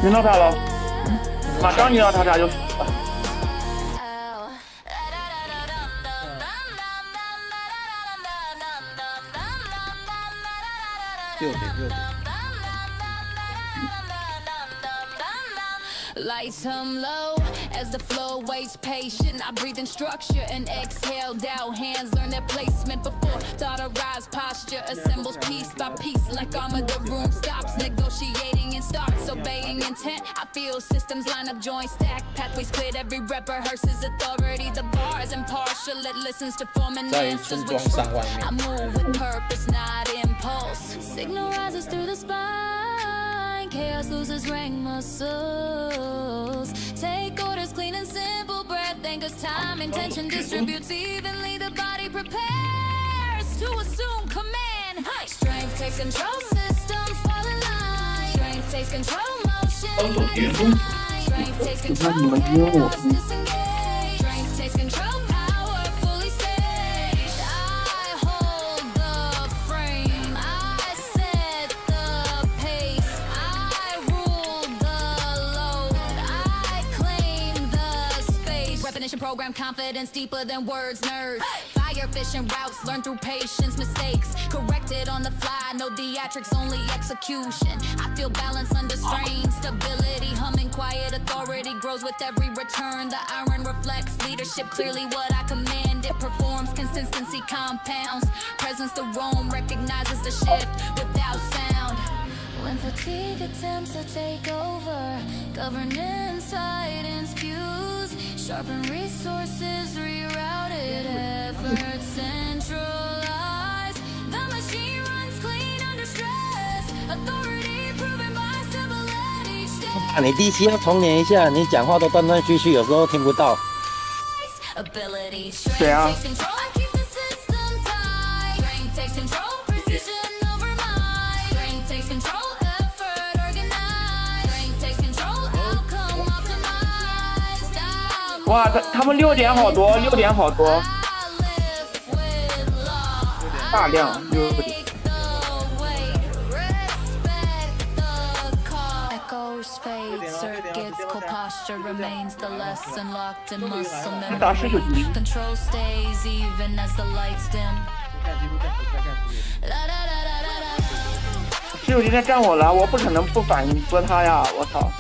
晕到他了，马上晕到他就死了。 6点。 Lights hum low as the flow waits patient. I breathe in structure and exhale down. Hands learn their placement before thought arise. Posture assembles piece by piece like armor. The room stops negotiating and starts obeying intent. I feel systems line up, joints stack, pathways cleared. Every rep rehearses authority. The bars impartial. It listens to form and answers with truth. I move with purpose, not impulse. Signal rises through the spine. Chaos loses rank muscles. Take orders clean and simple. Breath anchors time. Intention distributes evenly. The body prepares to assume command. Strength takes control. Systems fall in line. Strength takes control. Motion. Strength takes control. Chaos disengage. Strength takes control. Power fully staged. I hold the frame. I set the program confidence deeper than words, nerds. Fire fishing routes, learn through patience, mistakes. Corrected on the fly, no theatrics, only execution. I feel balance under strain, stability, humming quiet authority grows with every return. The iron reflects leadership, clearly what I command. It performs, consistency compounds. Presence the roam, recognizes the shift without sound. When fatigue attempts to take over, governance tightens cues, sharpen resources, rerouted efforts, centralized. The machine runs clean under stress, authority proven by stability. 你第七要重连一下，你讲话都断断续续，有时候听不到。Ability, 对啊 strength takes control, I keep the system tight. Strength takes control, precision over mind. Strength takes control, effort organized. Strength takes control, outcome optimized. I'm 哇，他们6点好多，6点好多， I live with love. 大量6点。 Make the weight, respect the call. Echoes fade, circuits, core posture remains the lesson locked in muscle memory. 打19级。 Control stays even as the lights dim. La da da da da da. 19级在站我了，我不可能不反应拨他呀！我操！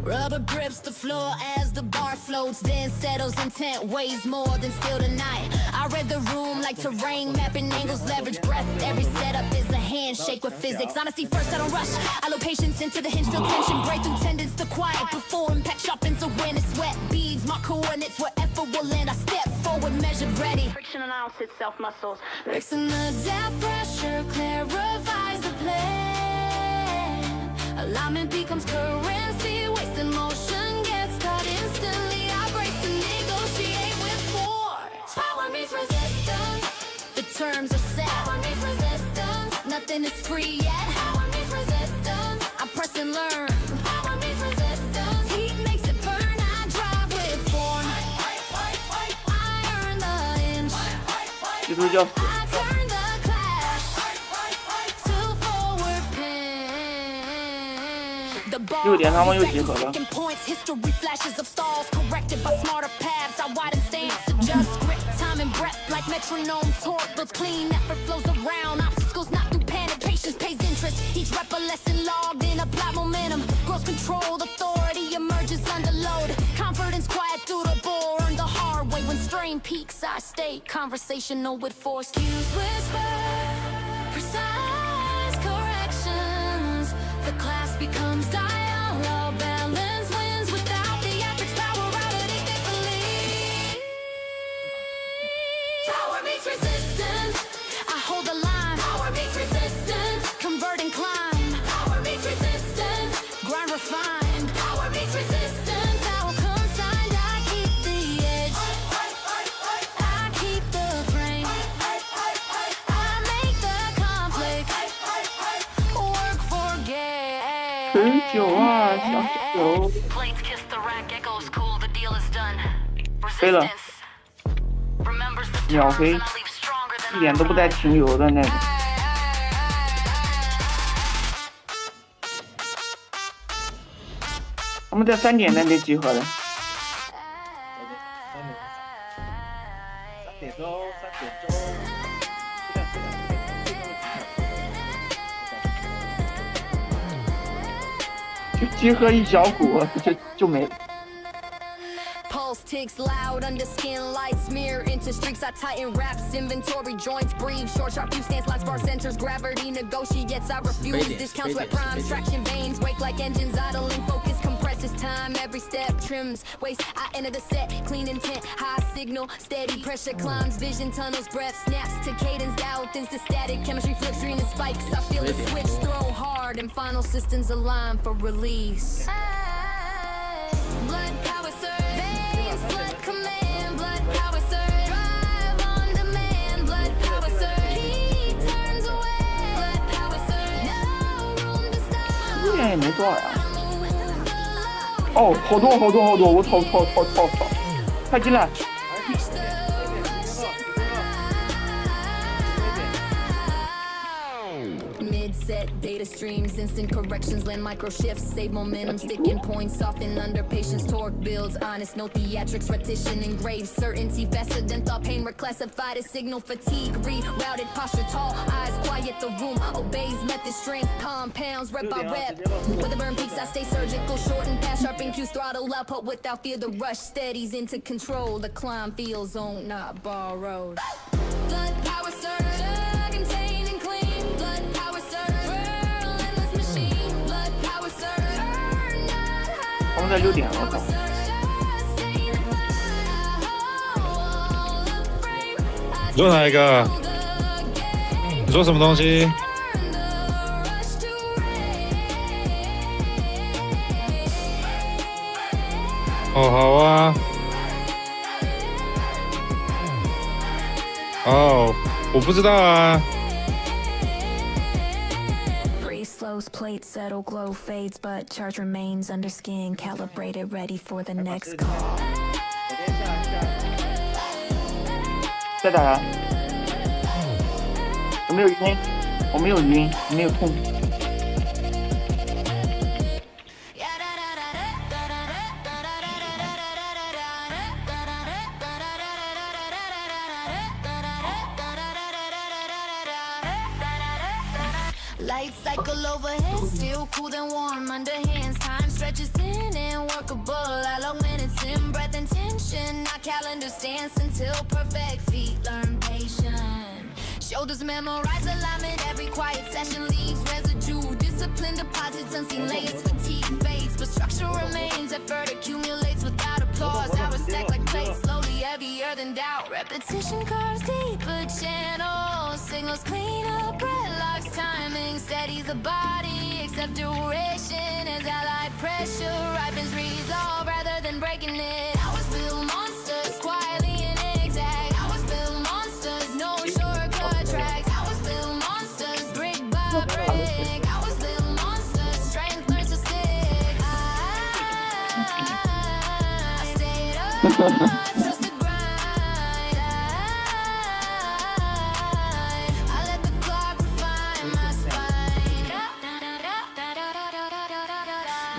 Rubber grips the floor as the bar floats, then settles intent, weighs more than still tonight. I read the room like terrain, mapping angles, leverage breath. Every setup is a handshake with physics. Honesty first, I don't rush. I load patience into the hinge, feel tension, break through tendons to quiet. Before impact sharpens awareness, sweat beads, mark coordinates where effort will land. I step forward, measured, ready. Friction analysis, self muscles. Mixing the depth, pressure clarifies the plan. Alignment becomes currency, wasting motion gets caught instantly. I brace to negotiate with force. Power meets resistance. The terms are set. Power meets resistance. Nothing is free yet. Power meets resistance. I press and learn. Power meets resistance. Heat makes it burn. I drive with form. I earn the inch. 基督教死。 I turn the clash to forward pin. The bar 6点他们又集合了。 second points, history flashes of stalls corrected by smarter paths. I widen stance, adjust grip, time and breath like metronome. Torque builds clean, effort flows around. Obstacles not through panic, patience pays interest. Each rep a lesson logged in, applied momentum. Gross control, authority emerges under load. Confidence quiet through the bore, earned the hard way. When strain peaks, I stay conversational with force. Cues whisper, precise corrections. The class becomes dialogue, balance wins without the epics. Power out addictively. Power meets resistance. I hold the line. Power meets resistance. Convert and climb. Power meets resistance. Grind refined. Power meets resistance. Outcome signed. I keep the edge. I keep the frame. I make the conflict work for gain. 19啊，小19。 Blades kiss the rack, echoes cool, the deal is done. 飞了， Remembers the 秒 terms 飞， and I leave stronger 一 than 点都不带停留的那种。他们在3点那里集合的。 3点钟，3点钟。就集合一小股，就没。 Pulse ticks loud under skin, light smear into streaks. I tighten wraps, inventory joints breathe. Short, sharp, you stance, lights, bar centers. Gravity negotiates. I refuse. Discounts, wet primes, traction veins. Wake like engines, idling. Focus compresses time. Every step trims. Waste, I enter the set. Clean intent, high signal. Steady pressure climbs. Vision tunnels, breath snaps to cadence. Doubt thins to static. Chemistry flips, green and spikes. I feel the switch, throw hard. And final systems align for release. Blood power surge. Veins, blood command. Blood power surge. Drive on demand. Blood power surge. He turns away. Blood power surge. No room to stop. 1点也没多少呀。哦，好多，我操！快进来！ Mid-set data streams, instant corrections, land micro shifts, save momentum, sticking points, soften under patience, torque builds, honest, no theatrics, repetition, engraved certainty, faster than thought, pain reclassified as signal fatigue, rerouted posture tall, eyes quiet, the room obeys method, strength, compounds, rep by rep, with the burn peaks, I stay surgical, short and fast, sharpen cues, throttle output without fear, the rush steadies into control, the climb feels owned, not borrowed. Blood power surge. 他们在6点，我操！你说哪一个？你说什么东西？哦，好啊。哦，我不知道啊。 Slows, plate settle, glow fades, but charge remains under skin, calibrated, ready for the next call. 再打他！我没有晕，我没有晕，没有痛。 Light cycle overhead, still cool and warm under hands. Time stretches thin and workable. I long minutes in breath and tension. Our calendar stands until perfect feet learn patience. Shoulders memorize alignment. Every quiet session leaves residue. Discipline deposits unseen layers. Fatigue fades, but structure remains. Effort accumulates without applause. Hours stack like plates, slowly heavier than doubt. Repetition carves deeper channels. Signals clean up, breath locks timing. Steadies the body, except duration is allied pressure. Ripens resolve rather than breaking it. I was build monsters quietly and exact. I was build monsters, no shortcut tracks. I was build monsters, brick by brick. I was build monsters, strength learns to stick. I stayed up, trust the grind. I let the clock refine my spine.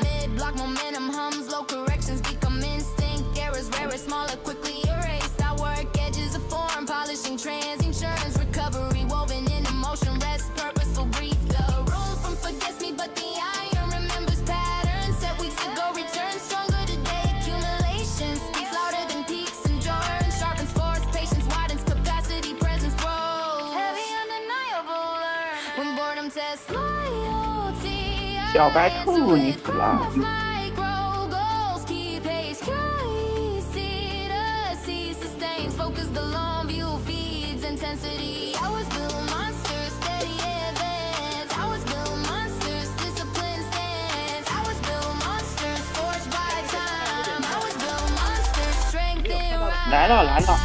Mid-block momentum hums, low corrections become instinct. Errors rarest, smaller, quickly erased. I work edges of form, polishing trans, insurance, recovery, woven in emotion, rest, purposeful brief. The room from forgets me, but the iron remembers patterns. Set weeks ago, return stronger today. Accumulation speaks louder than peaks and journs. Sharpens force, patience widens, capacity, presence grows. Heavy, undeniable learn. When boredom tests loyalty. 小白兔，你死了！ Micro goals keep pace. Crazy to see sustains. Focus the long view feeds intensity. I was built monsters, steady advance. I was built monsters, discipline stance. I was built monsters, forged by time. I was built monsters, strength and rise. 来了来了！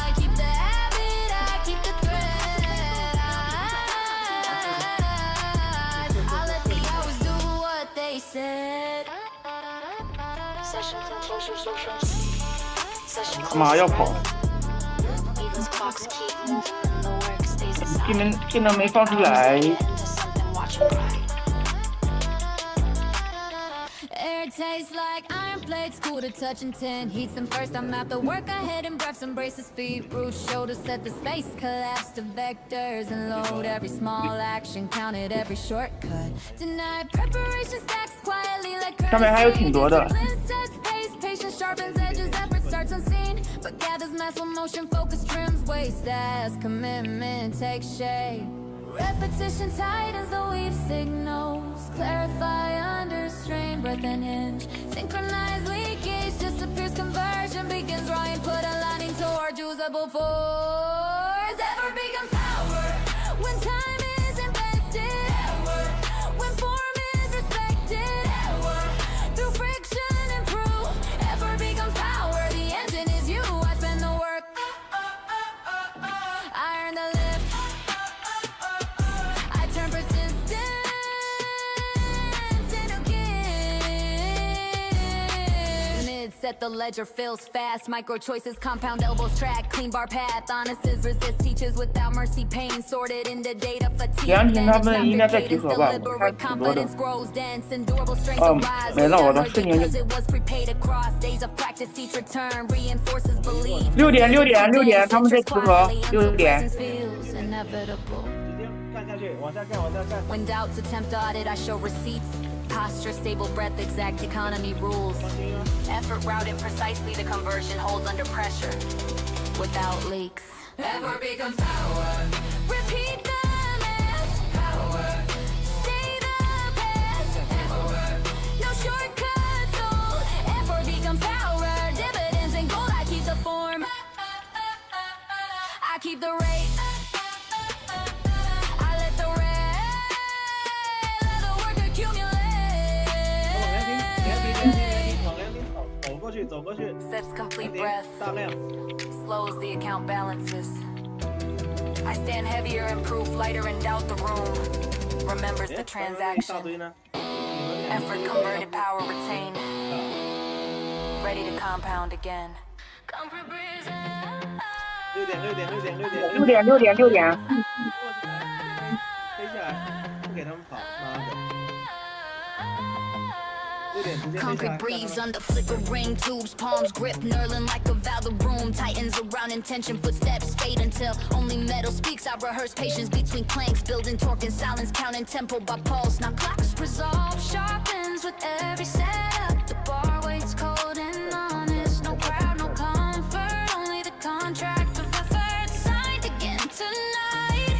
I keep the habit, I keep the thread. I let the hours do what they said. Sessions and closure social. Session 干嘛要跑？ Even's clocks keep moving. The work stays aside. 技能没放出来。 Into something watching bright. Air tastes like iron plates, cool to touch and tend. Heats them first, I'm out the work ahead and breaths embrace his feet. Roots, shoulders set the space, collapse to vectors and load. Every small action counted, every shortcut. Denied preparation stacks quietly like 上面还有挺多的。 sets pace, patience sharpens edges, effort starts unseen. But gathers mass when motion, focus trims waste as commitment takes shape. Repetition tightens the weave signals. Clarify under strain, breath and hinge. Synchronized leakage disappears, conversion begins. Raw input aligning toward usable force. Effort becomes power when time is invested. When form is respected. Through friction improve. Effort becomes power. The engine is you. I spend the work. I earn the lift. I turn persistence into gain. bet the ledger feels fast. Micro choices, compound elbows, track, clean bar path. Honest is resist, teaches without mercy, pain. Sorted into data fatigue. 前两天他们应该在集合吧，我看直播的。没了，我的视频就。6点，他们在集合，6点。看下去，往下看。When doubts attempt audit, I show receipts. Posture, stable breath, exact economy rules. Effort routed precisely to conversion holds under pressure. Without leaks. Effort becomes power. Repeat the math. Power. Stay the path. Effort. No shortcuts. Old. Effort becomes power. Dividends and gold. I keep the form. I keep the rate. I let the rest. Let the work accumulate. 走过去。 Sips complete breath. 大量。 Slows the account balances. I stand heavier in proof, lighter in doubt the room. Remembers the transaction. Effort converted, power retained. Ready to compound again. 6点。飞下来，不给他们跑，妈的。 Concrete breathes under flickering tubes, palms grip, knurling like a valor room. Tightens around intention, footsteps fade until only metal speaks. I rehearse patience between clanks, building torque and silence, counting tempo by pulse. Now clocks resolve, sharpens with every setup. The bar waits cold and honest, no crowd, no comfort, only the contract of effort signed again tonight.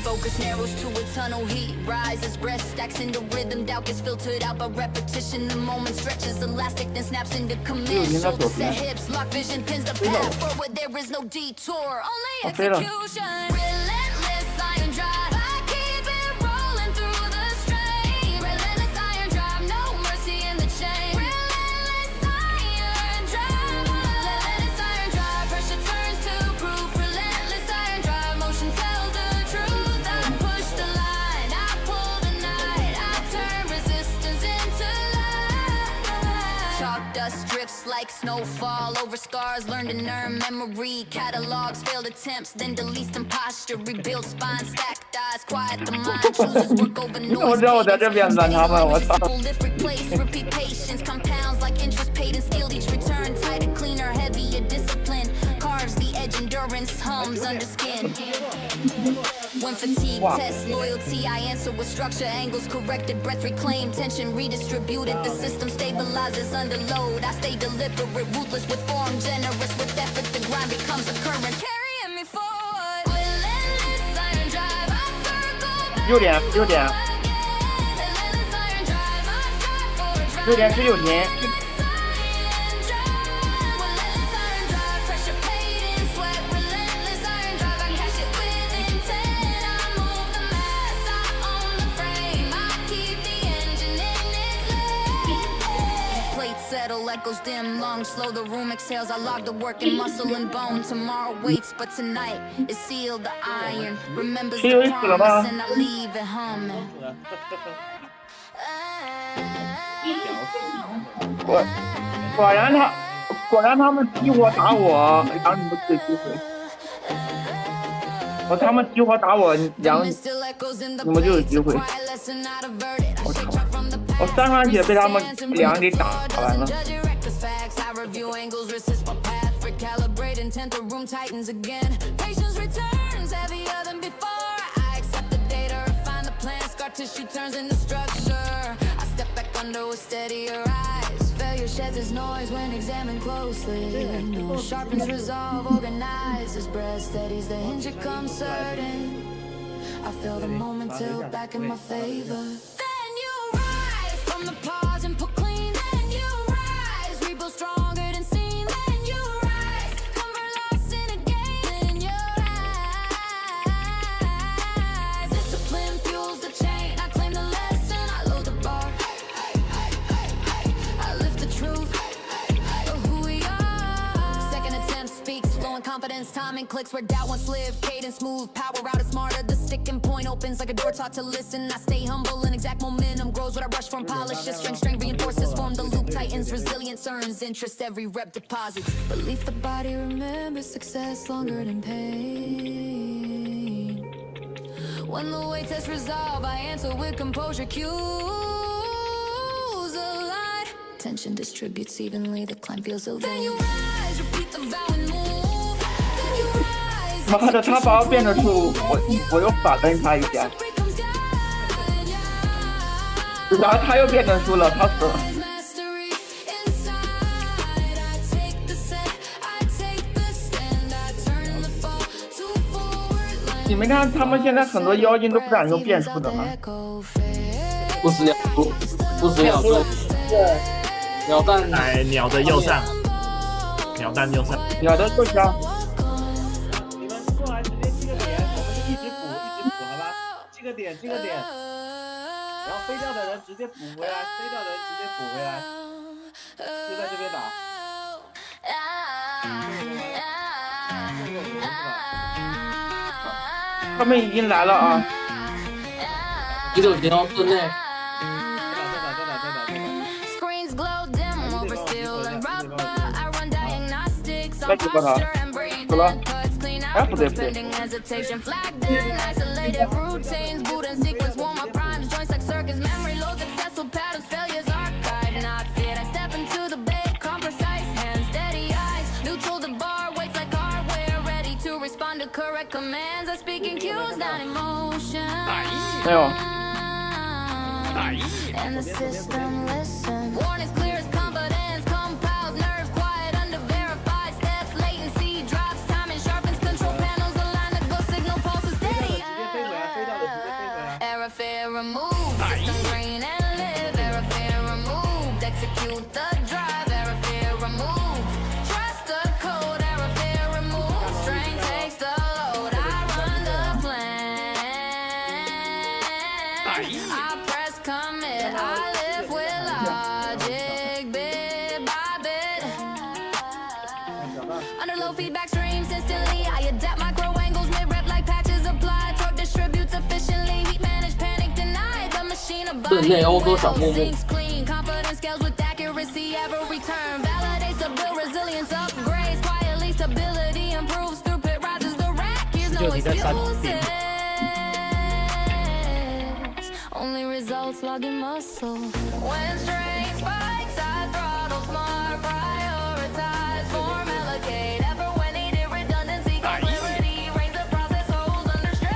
Focus narrows to a tunnel, heat rises, breath stacks into rhythm, doubt gets filtered out by repetition. The moment stretches elastic, then snaps into command. Shoulders set hips, lock vision, pins the path forward. There is no detour, only execution. Relentless iron drive, I keep it rolling through the strain. Relentless iron drive, no mercy in the chain. Relentless iron drive, relentless iron drive. Pressure turns to proof. Relentless iron drive, motion tells the truth. I push the line, I pull the night, I turn resistance into light. Chalk dust drifts like snowfall over scars, learned to earn memory. Catalogs, failed attempts, then deletes them posture. Rebuild spine, stacked eyes, quiet the mind. Chooses work over noise. 我知道我在这边拦他们，我操。 Lift, replace, repeat patience, compounds like interest paid and skilled each return. Tighter, cleaner, heavier discipline. Carves the edge, endurance hums under skin. When fatigue tests loyalty, I answer with structure, angles corrected, breath reclaimed, tension redistributed. The system stabilizes under load. I stay deliberate, ruthless with form, generous with effort. The grind becomes a current, carrying me forward. Relentless iron drive, I circle back. 6点。6点16天。 Settle, echoes dim, long, slow, the room exhales. I log the work in muscle and bone. Tomorrow waits, but tonight is sealed. The iron remembers the promise, and I leave it humming. 果然他们激活打我，然后你们自己回。他们激活打我，然后你们就有机会。我操！我3番血被他们2给打完了。 Tissue turns into structure. I step back under with steadier eyes. Failure sheds its noise when examined closely. No, sharpens resolve, organizes breath, steadies the hinge, it comes certain. I feel the moment tilt back in my favor. Then you rise from the pause and put clean. Then you rise, rebuild stronger than seen. Then you rise, convert loss in a gain. Then you rise. Discipline fuels the chain. I claim the lesson. I load the bar. I lift the truth of who we are. Second attempt speaks, flowing confidence. Time diamond clicks where doubt once lived. Cadence smooth, power out is smarter. The sticking point opens like a door taught to listen. I stay humble and exact momentum grows what I rush from polish. Strength reinforces, form the loop tightens. Resilience earns interest, every rep deposits. Belief the body remembers success longer than pain. When the weight tests resolve, I answer with composure. Cues align. Tension distributes evenly, the climb feels alone. Then you rise, repeat the vow and move. Then you rise. 妈的，他把我变成树，我又反问他一下，然后他又变成树了，他死了。你们看，他们现在很多妖精都不敢用变数的吗？不是要做鸟蛋来鸟的右上，鸟蛋右上，鸟的右上。你们过来直接记个点，我们就一直补，好吧？记个点，然后飞掉的人直接补回来，就在这边打。他们已经来了啊！急救型哦，盾内。再举报他，走了。哎，不对。Correct commands, I speak in cues, not emotion. 没有。And the system listen. Warnings clear as confidence, compiles nerves quiet under verified steps. Latency drops, timing sharpens, control panels align the go signal pulses steady. Error fear removed, system green and live. Error fear removed, execute the drive. Error fear removed, trust the code. Error fear removed, strain takes the load. I run the plan. I press commit. I live with logic, bit by bit. Under low feedback streams instantly, I adapt micro angles, mid-rep like patches apply. Torque distributes efficiently, heat manage, panic denied. The machine above things clean. Confidence scales with accuracy, every turn. Validates the build, resilience upgrades. Quietly stability improves, throughput rises. The rack is no excuses. Only results logging muscle. When strain spikes, I throttle smart, prioritize, form, allocate. Ever when needed, redundancy, clarity, reigns the process holds under stress.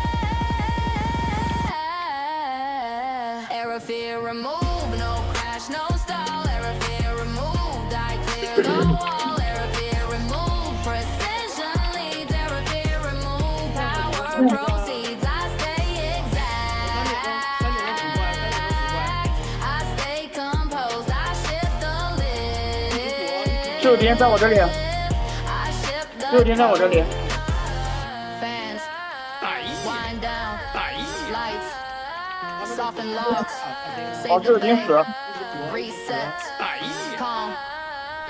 Error fear remove, no crash, no stall. Error fear removed, I clear the wall. Error fear removed, precision leads. Error fear removed, power proceeds. I stay exact. I stay composed. I shift the lid. 就天在我这里，就天在我这里。 Fans, wind down, lights, soften logs, 哦，这个天使。 reset, calm,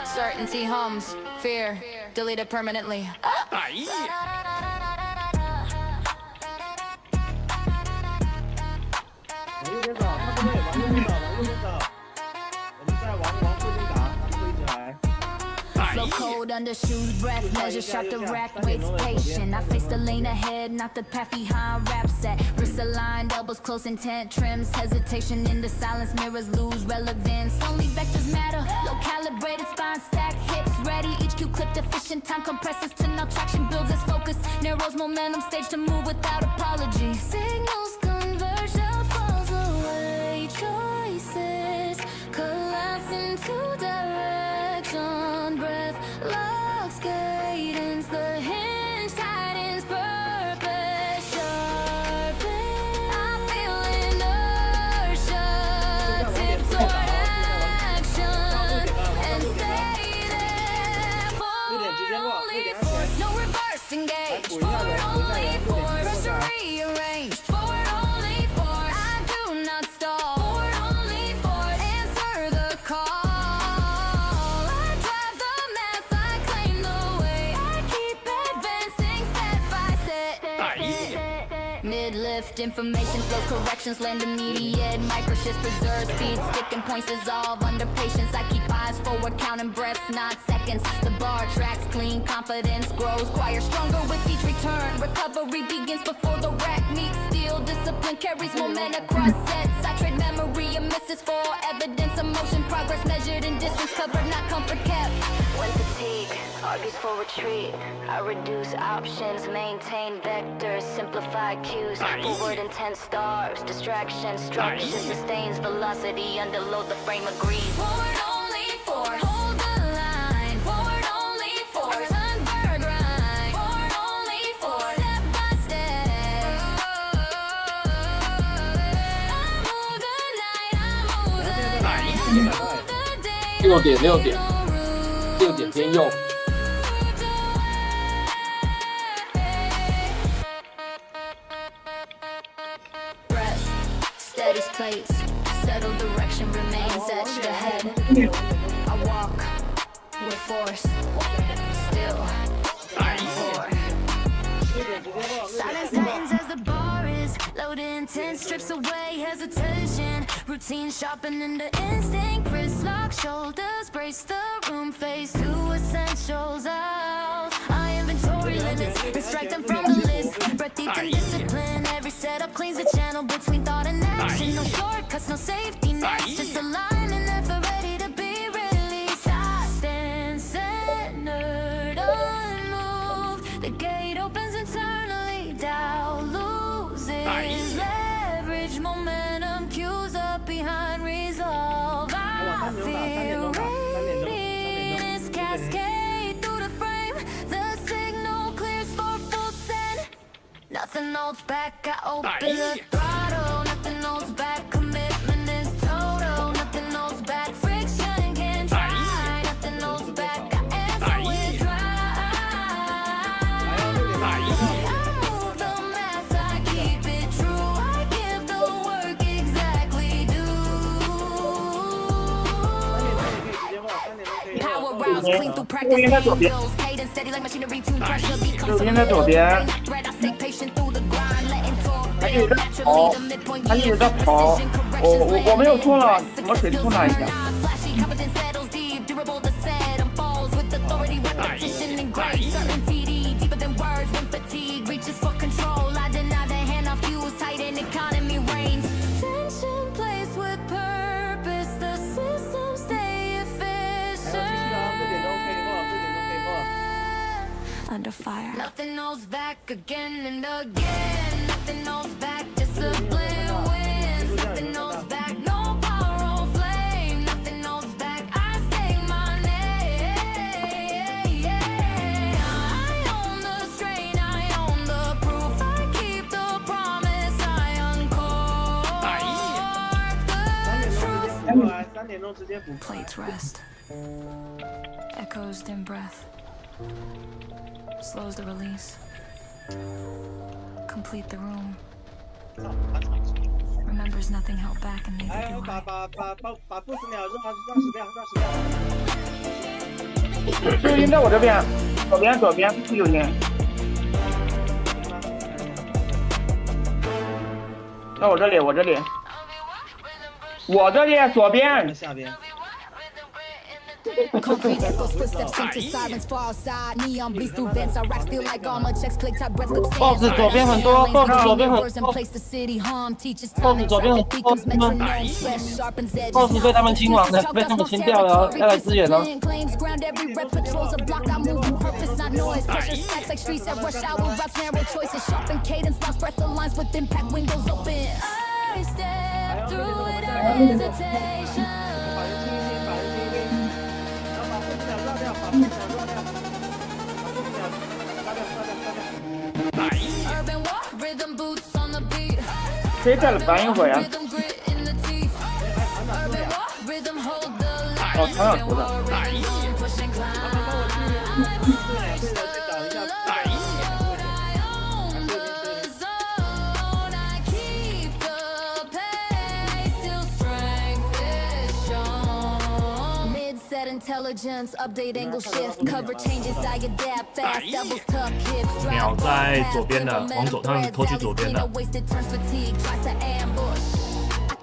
certainty hums, fear, deleted permanently. 往右边走，他不对，往右边走，我们在往附近打，他们会一直来。 Flow cold under shoes, breath, measure sharp the rack, waits patient. I face the lane ahead, not the path behind. Rap set, wrists aligned, elbows close, intent trims. Hesitation in the silence, mirrors lose relevance. Only vectors matter, low calibrated spine stack, hips ready. Each cue clipped efficient, time compresses to no traction, builds its focus. Narrows momentum, stage to move without apology. Signals converge, out falls away. Choices collapse into direction. Breath locks cadence, the hinge tightens, purpose sharpen. I feel inertia, tip toward action, and stay there. Forward only force, no reversing gauge. Forward only force, pressure rearranged. Mid-lift information flows, corrections land immediate. Micro shifts preserve speed, sticking points dissolve under patience. I keep eyes forward, counting breaths, not seconds. The bar tracks clean, confidence grows. Choir stronger with each return. Recovery begins before the rack meets steel. Discipline carries momentum across sets. I trade memory and misses for evidence. Emotion, progress measured in distance, covered, not comfort kept. When fatigue argues for retreat, I reduce options, maintain vectors, simplify cues. Forward intent starves, distraction, structure sustains velocity. Under load, the frame agrees. Forward only force, hold the line. Forward only force, turn bird right. Forward only force, step by step. I move the night, I move the day, I move the day. 6点偏右。Steady plates, settle direction remains etched ahead. I walk with force, still and for. Silence tightens as the bar is loaded. Intent strips away hesitation. Routine sharpening the instinct. Wrist lock, shoulders brace the room. Face to essentials out. I inventory limits and strike them from the list. Breath deep in discipline. Every setup cleans the channel between thought and action. No shortcuts, no safety nets. Just a line and never ready to be released. I stand centered, unmoved. The gate opens internally. Doubt loses leverage. Momentum cues up behind resolve. I feel readiness cascade through the frame. The signal clears for full send. Nothing holds back, I open the throttle. Nothing holds back, commitment is total. Nothing holds back, friction can try. Nothing holds back, I answer with drive. I move the mass, I keep it true. I give the work exactly due. Power routes clean through practice. Goes cadence steady like machinery. Tune pressure becomes a thread. I stay patient through the grind, letting talk. 他一直在跑，他一直在跑，我没有错了，怎么水冲他一下？ Under fire. Nothing holds back again and again. Nothing holds back. Discipline wins. Nothing holds back. No power or flame. Nothing holds back. I stay my name. I own the strain. I own the proof. I keep the promise. I uncork the truth. Plates rest. Echoes dim breath. Slows the release. Complete the room. Remembers nothing held back and neither do I. 把40秒让10秒。右边在我这边，左边右边。在我这里，左边。下边。 Concrete echoes, footsteps into silence far outside. Neon bleeds through vents. I rack steel like armor. Checks click, type breath clip stands. 报纸左边很多，报纸左边很多，报纸左边很多，报纸被他们清完了，被他们清掉了，要来支援了。 Claims ground every rep patrols a block. I move with purpose, not noise. Pressure stacks like streets at rush hour. Routes narrow choices, sharpen cadence. Lost breath aligns with impact. Windows open. I step through without hesitation. Urban war, rhythm boots on the beat. 谁在了反应会啊？ Rhythm grit in the teeth. Urban war, rhythm hold the line. 哦，唐小图的。 Push and climb. I keep the pace, still strength is shown. Mid-set and intelligence, update angle shift, cover changes, I adapt fast, doubles tuck hips, 鸟在左边的，往左，他们拖去左边的。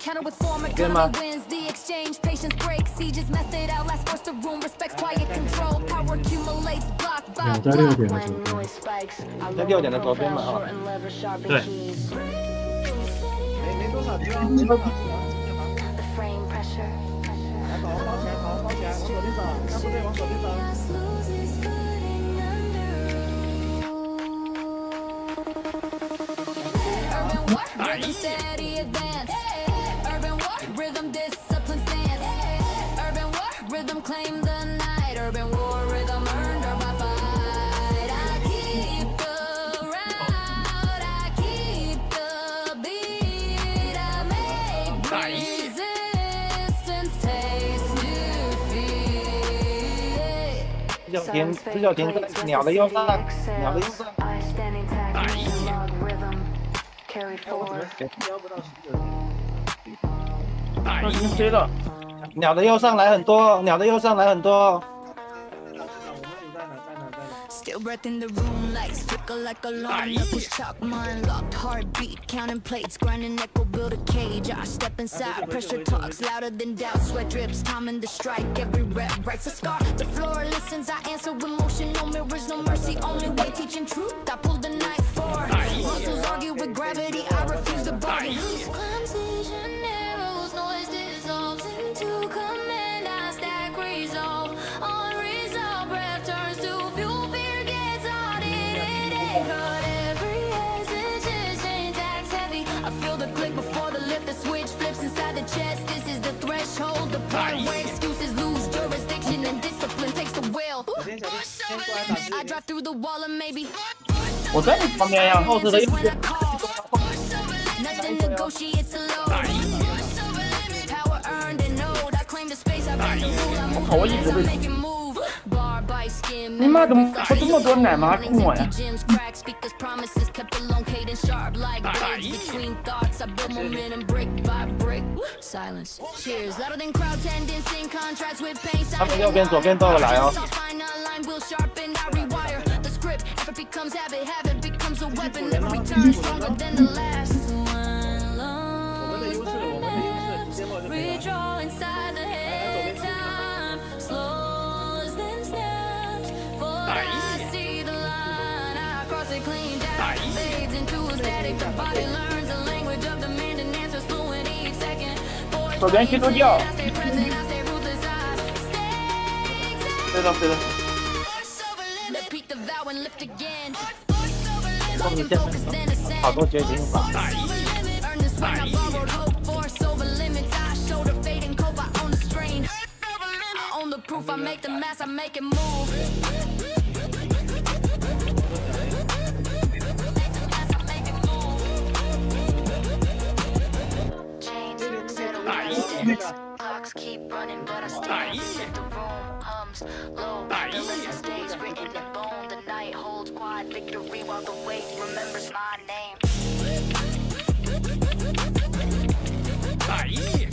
Counter with form, economy wins the exchange. Patience breaks, sieges method outlasts force the room. Respects quiet control, power accumulates block by block. When noise spikes, I lower the profile, shorten lever, sharpen keys. The frame pressure. 包起来，往左边走，看部队往左边走。 Urban war, rhythm steady advance. Urban war, rhythm discipline stance. Urban war, rhythm claim the night. Urban war, rhythm earned or by fight. I keep the route, I keep the beat. I make resistance taste defeat. 直角停，鸟的右上，鸟的右上。 已经追了，鸟的右上来很多，鸟的右上来很多。 Still breath in the room, lights flicker like alarm. Knuckles chalk, mind locked, heartbeat, counting plates, grinding echo, build a cage. I step inside, pressure talks louder than doubt, sweat drips, timing the strike. Every rep writes a scar. The floor listens, I answer with motion, no mirrors, no mercy. Only way teaching truth, I pull the knife for. Muscles argue with gravity, I refuse to bargain. Clumsy arrows, noise dissolves into command. I stack resolve, unresolved breath turns to fuel. I feel the click before the lift, the switch flips inside the chest. This is the threshold, the point where excuses lose jurisdiction and discipline takes the wheel. I drive through the wall and maybe 我在你旁边呀，后置的右边。 nothing negotiates alone. Power earned and owed. I claim the space, I break the rule. I'm moving as I make it move. Bar by skin. 你妈怎么这么多奶妈跟我呀？ Speakers promises kept alone, cadence sharp like blades between thoughts. I build momentum brick by brick. Silence. Cheers. Louder than crowd tendency, contracts with pain. 他们右边、左边都有来哦。 Will sharpen, I rewire the script. If it becomes habit, habit becomes a weapon. Every turn stronger than the last. One long redraw inside the head. Time slows then snaps. For I see the line. I cross it clean down. Fades into a static. The body learns the language of demand and answers fluent each second. 左边去度掉。对的，对的。 Repeat the vow and lift again. 后面现在好多绝情法。 Earn this when I borrowed hope, force over limits. I shoulder fading cope, I own the strain. I own the proof, I make the mass, I make it move. Chains settle distance. Clocks keep running, but I stay set. The room hums low. The lesson stays written in bone. The night holds quiet victory while the weight remembers my name. My name.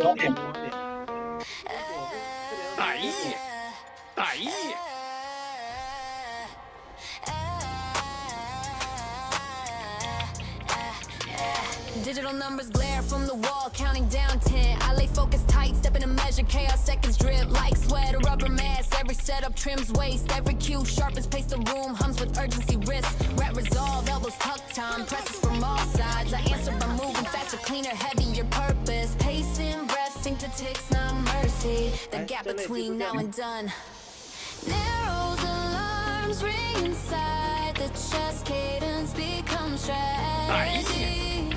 往点。 Digital numbers glare from the wall, counting down 10. I lay focus tight, step in a measure, chaos seconds drip like sweat, a rubber mask. Every setup trims waist, every cue sharpens pace. The room hums with urgency, risk. Rat resolve, elbows tuck time, presses from all sides. I answer by moving faster, cleaner, heavier purpose. Pacing, resting to ticks, not mercy. The gap between now and done narrows, alarms ring inside the chest. Cadence becomes strategy.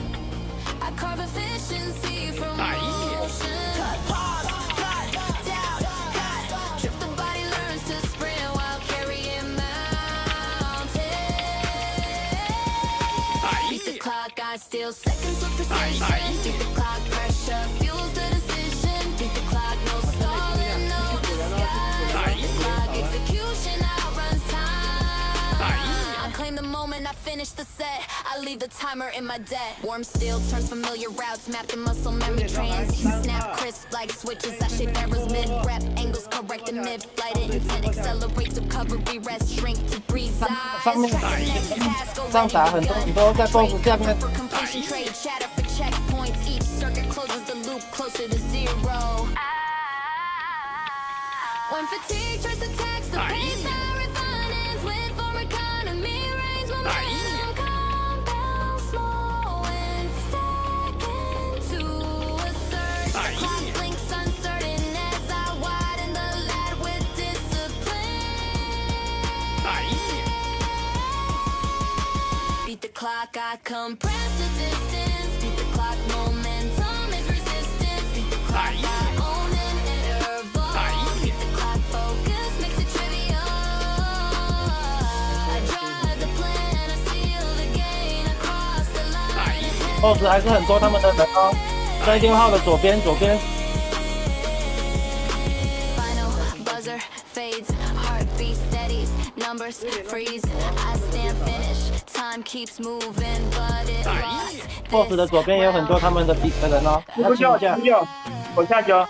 I carve efficiency from motion. Cut, pause, cut, down, cut. Trip the body learns to sprint while carrying mountains. Beat the clock, I steal seconds with precision. Beat the clock, pressure fuels the decision. Beat the clock, no stalling, no disguise. Beat the clock, execution outruns time. I claim the moment I finish. finish the set. I leave the timer in my debt. Warm steel turns familiar routes, mapped in muscle memory transition. Snap crisp like switches. I shape errors mid-rep, angles correct in mid-flight. Intent accelerates recovery, rest, shrink to breathe. 上面上打很多在 BOSS 下面。 For completion, trade chatter for checkpoints. Each circuit closes the loop closer to zero. When fatigue tries to tax the base, I refine ends with for economy. Reigns momentum compound slow and stack into a surge. The clock blinks uncertain as I widen the lat with discipline. Beat the clock, I compress the distance. Beat the clock, momentum is resistance. Beat the clock, I own an interval. Beat the clock, focus makes it trivial. I drive the plan, I seal the gain across the line. BOSS 还是很多他们的人哦，在电号的左边。 Final buzzer fades, heartbeat steadies, numbers freeze. I stand finish, time keeps moving, but it lost. BOSS 的左边也有很多他们的人哦，要记一下。我下去哦。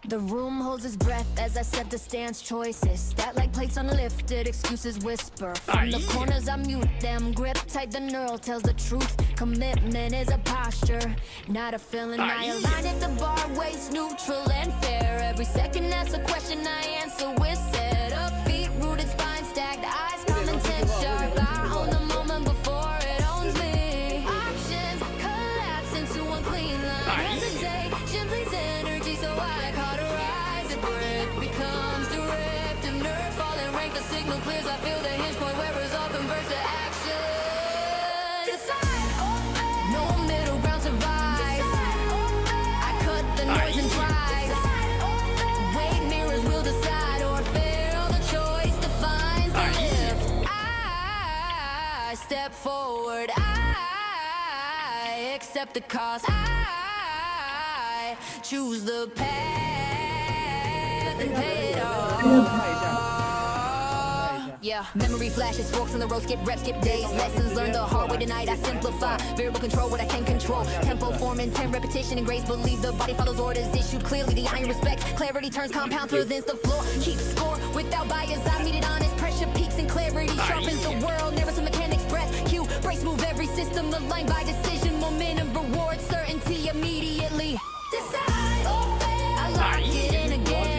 The room holds its breath as I set the stance choices. That like plates unlifted, excuses whisper. From the corners I mute them, grip tight, the neural tells the truth. Commitment is a posture, not a feeling. I align at the bar, waist neutral and fair. Every second that's a question I answer with set up. Feet rooted, spine stacked, eyes calm intent sharp. I own the moment before it owns me. Options collapse into one clean line. Hesitation bleeds energy, so I cauterize it. Breath becomes directive, nerve falling rank. The signal clears, I feel the hinge point where result converts to action. Decide, no middle ground survives. I cut the noise and drive. Weight mirrors will decide or fail. The choice defines the lift. I step forward. I accept the cost. I choose the path and pay it off. Yeah, memory flashes, forks in the road, skip reps, skip days. Lessons learned the hard way tonight, I simplify. Variable control what I can control. Tempo, form, intent, repetition, and grace. Believe the body follows orders issued clearly. The iron respects, clarity turns compound through the floor. Keep score without bias, I meet it honest. Pressure peaks and clarity sharpens the world. Never some mechanics breath. Cue, brace, move every system aligned by decision. Momentum, reward, certainty immediately. Decide, I lock it in again.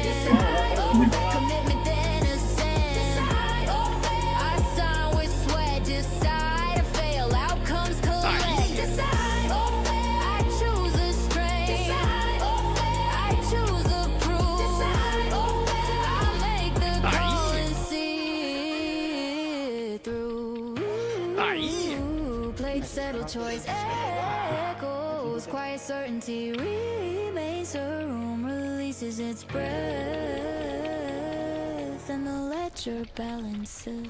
Commitment then ascend. I sign with sweat. Decide or fail. Outcomes collect. Decide, I choose the strength. I choose the proof. I'll make the call and see it through. Plate settle, choice echoes. Quiet certainty remains. The room releases its breath, and the ledger balances.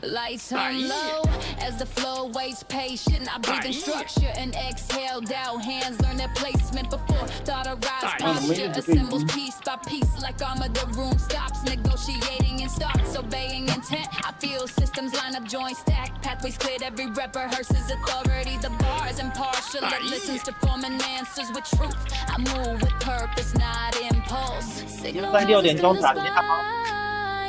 Lights on low as the flow waits patient. I breathe in structure and exhale down. Hands learn their placement before thought arrives. Posture assembles piece by piece like armor. The room stops negotiating and starts obeying intent. I feel systems line up, joints stack, pathways cleared. Every rep rehearses authority. The bars impartial. It listens to form and answers with truth. I move with purpose, not impulse. Signal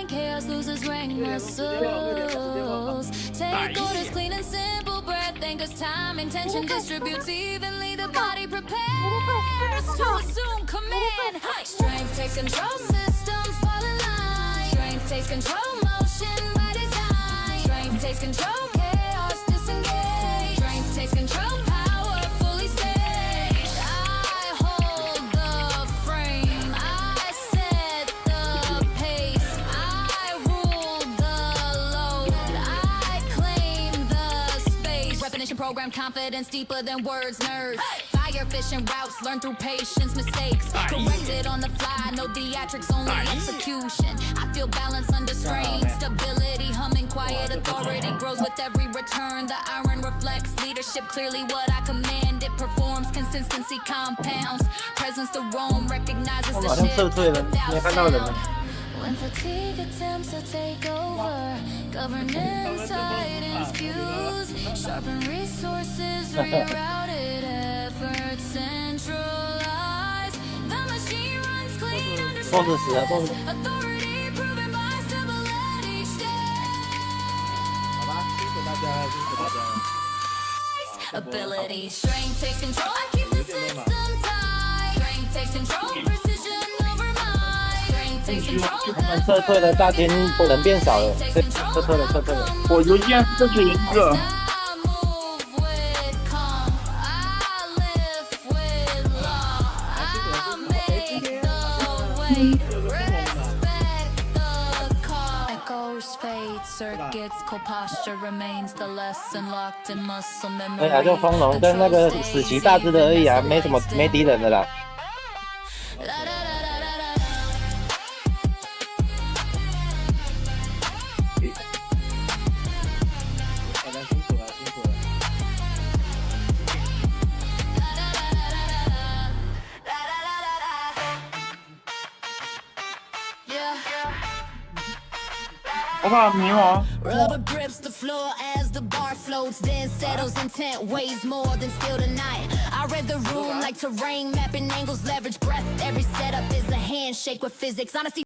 chaos loses rank muscles. Take orders clean and simple. Breath anchors time. Intention distributes evenly. The body prepares to assume command. Strength takes control. Systems fall in line. Strength takes control. Motion by design. Strength takes control. Chaos disengage. Strength takes control. Power fully staged. I hold the frame. I set the pace. program confidence deeper than words, nerves. Fire fishing routes, learn through patience, mistakes. Corrected on the fly, no theatrics, only execution. I feel balance under strain, stability, humming quiet authority grows with every return. The iron reflects leadership clearly what I command. It performs consistency compounds. Presence to roam, recognizes the shift without sound. When fatigue attempts to take over, governance tightens cues, sharpen resources, rerouted efforts, centralize. The machine runs clean under stress. Authority proven by stability each day. 好吧，辛苦大家了，辛苦大家了。 Ability, strength takes control. I keep the system tight. Strength takes control. Precision over mind. Strength takes control. 我们撤退了，大厅人变少了，撤退了，撤退了。我邮件这是一个。 I move with calm. I live with law. I make the way. Respect the call. Echoes fade, circuits, cold posture remains the lesson locked in muscle 哎呀，就 memory. 风龙跟那个死棋大只的而已啊，没敌人的啦。大家辛苦了，辛苦了。 我怕迷茫。 Rubber grips the floor as the bar floats, then settles intent, weighs more than still tonight. I read the room like terrain, mapping angles, leverage breath. Every setup is a handshake with physics. Honesty.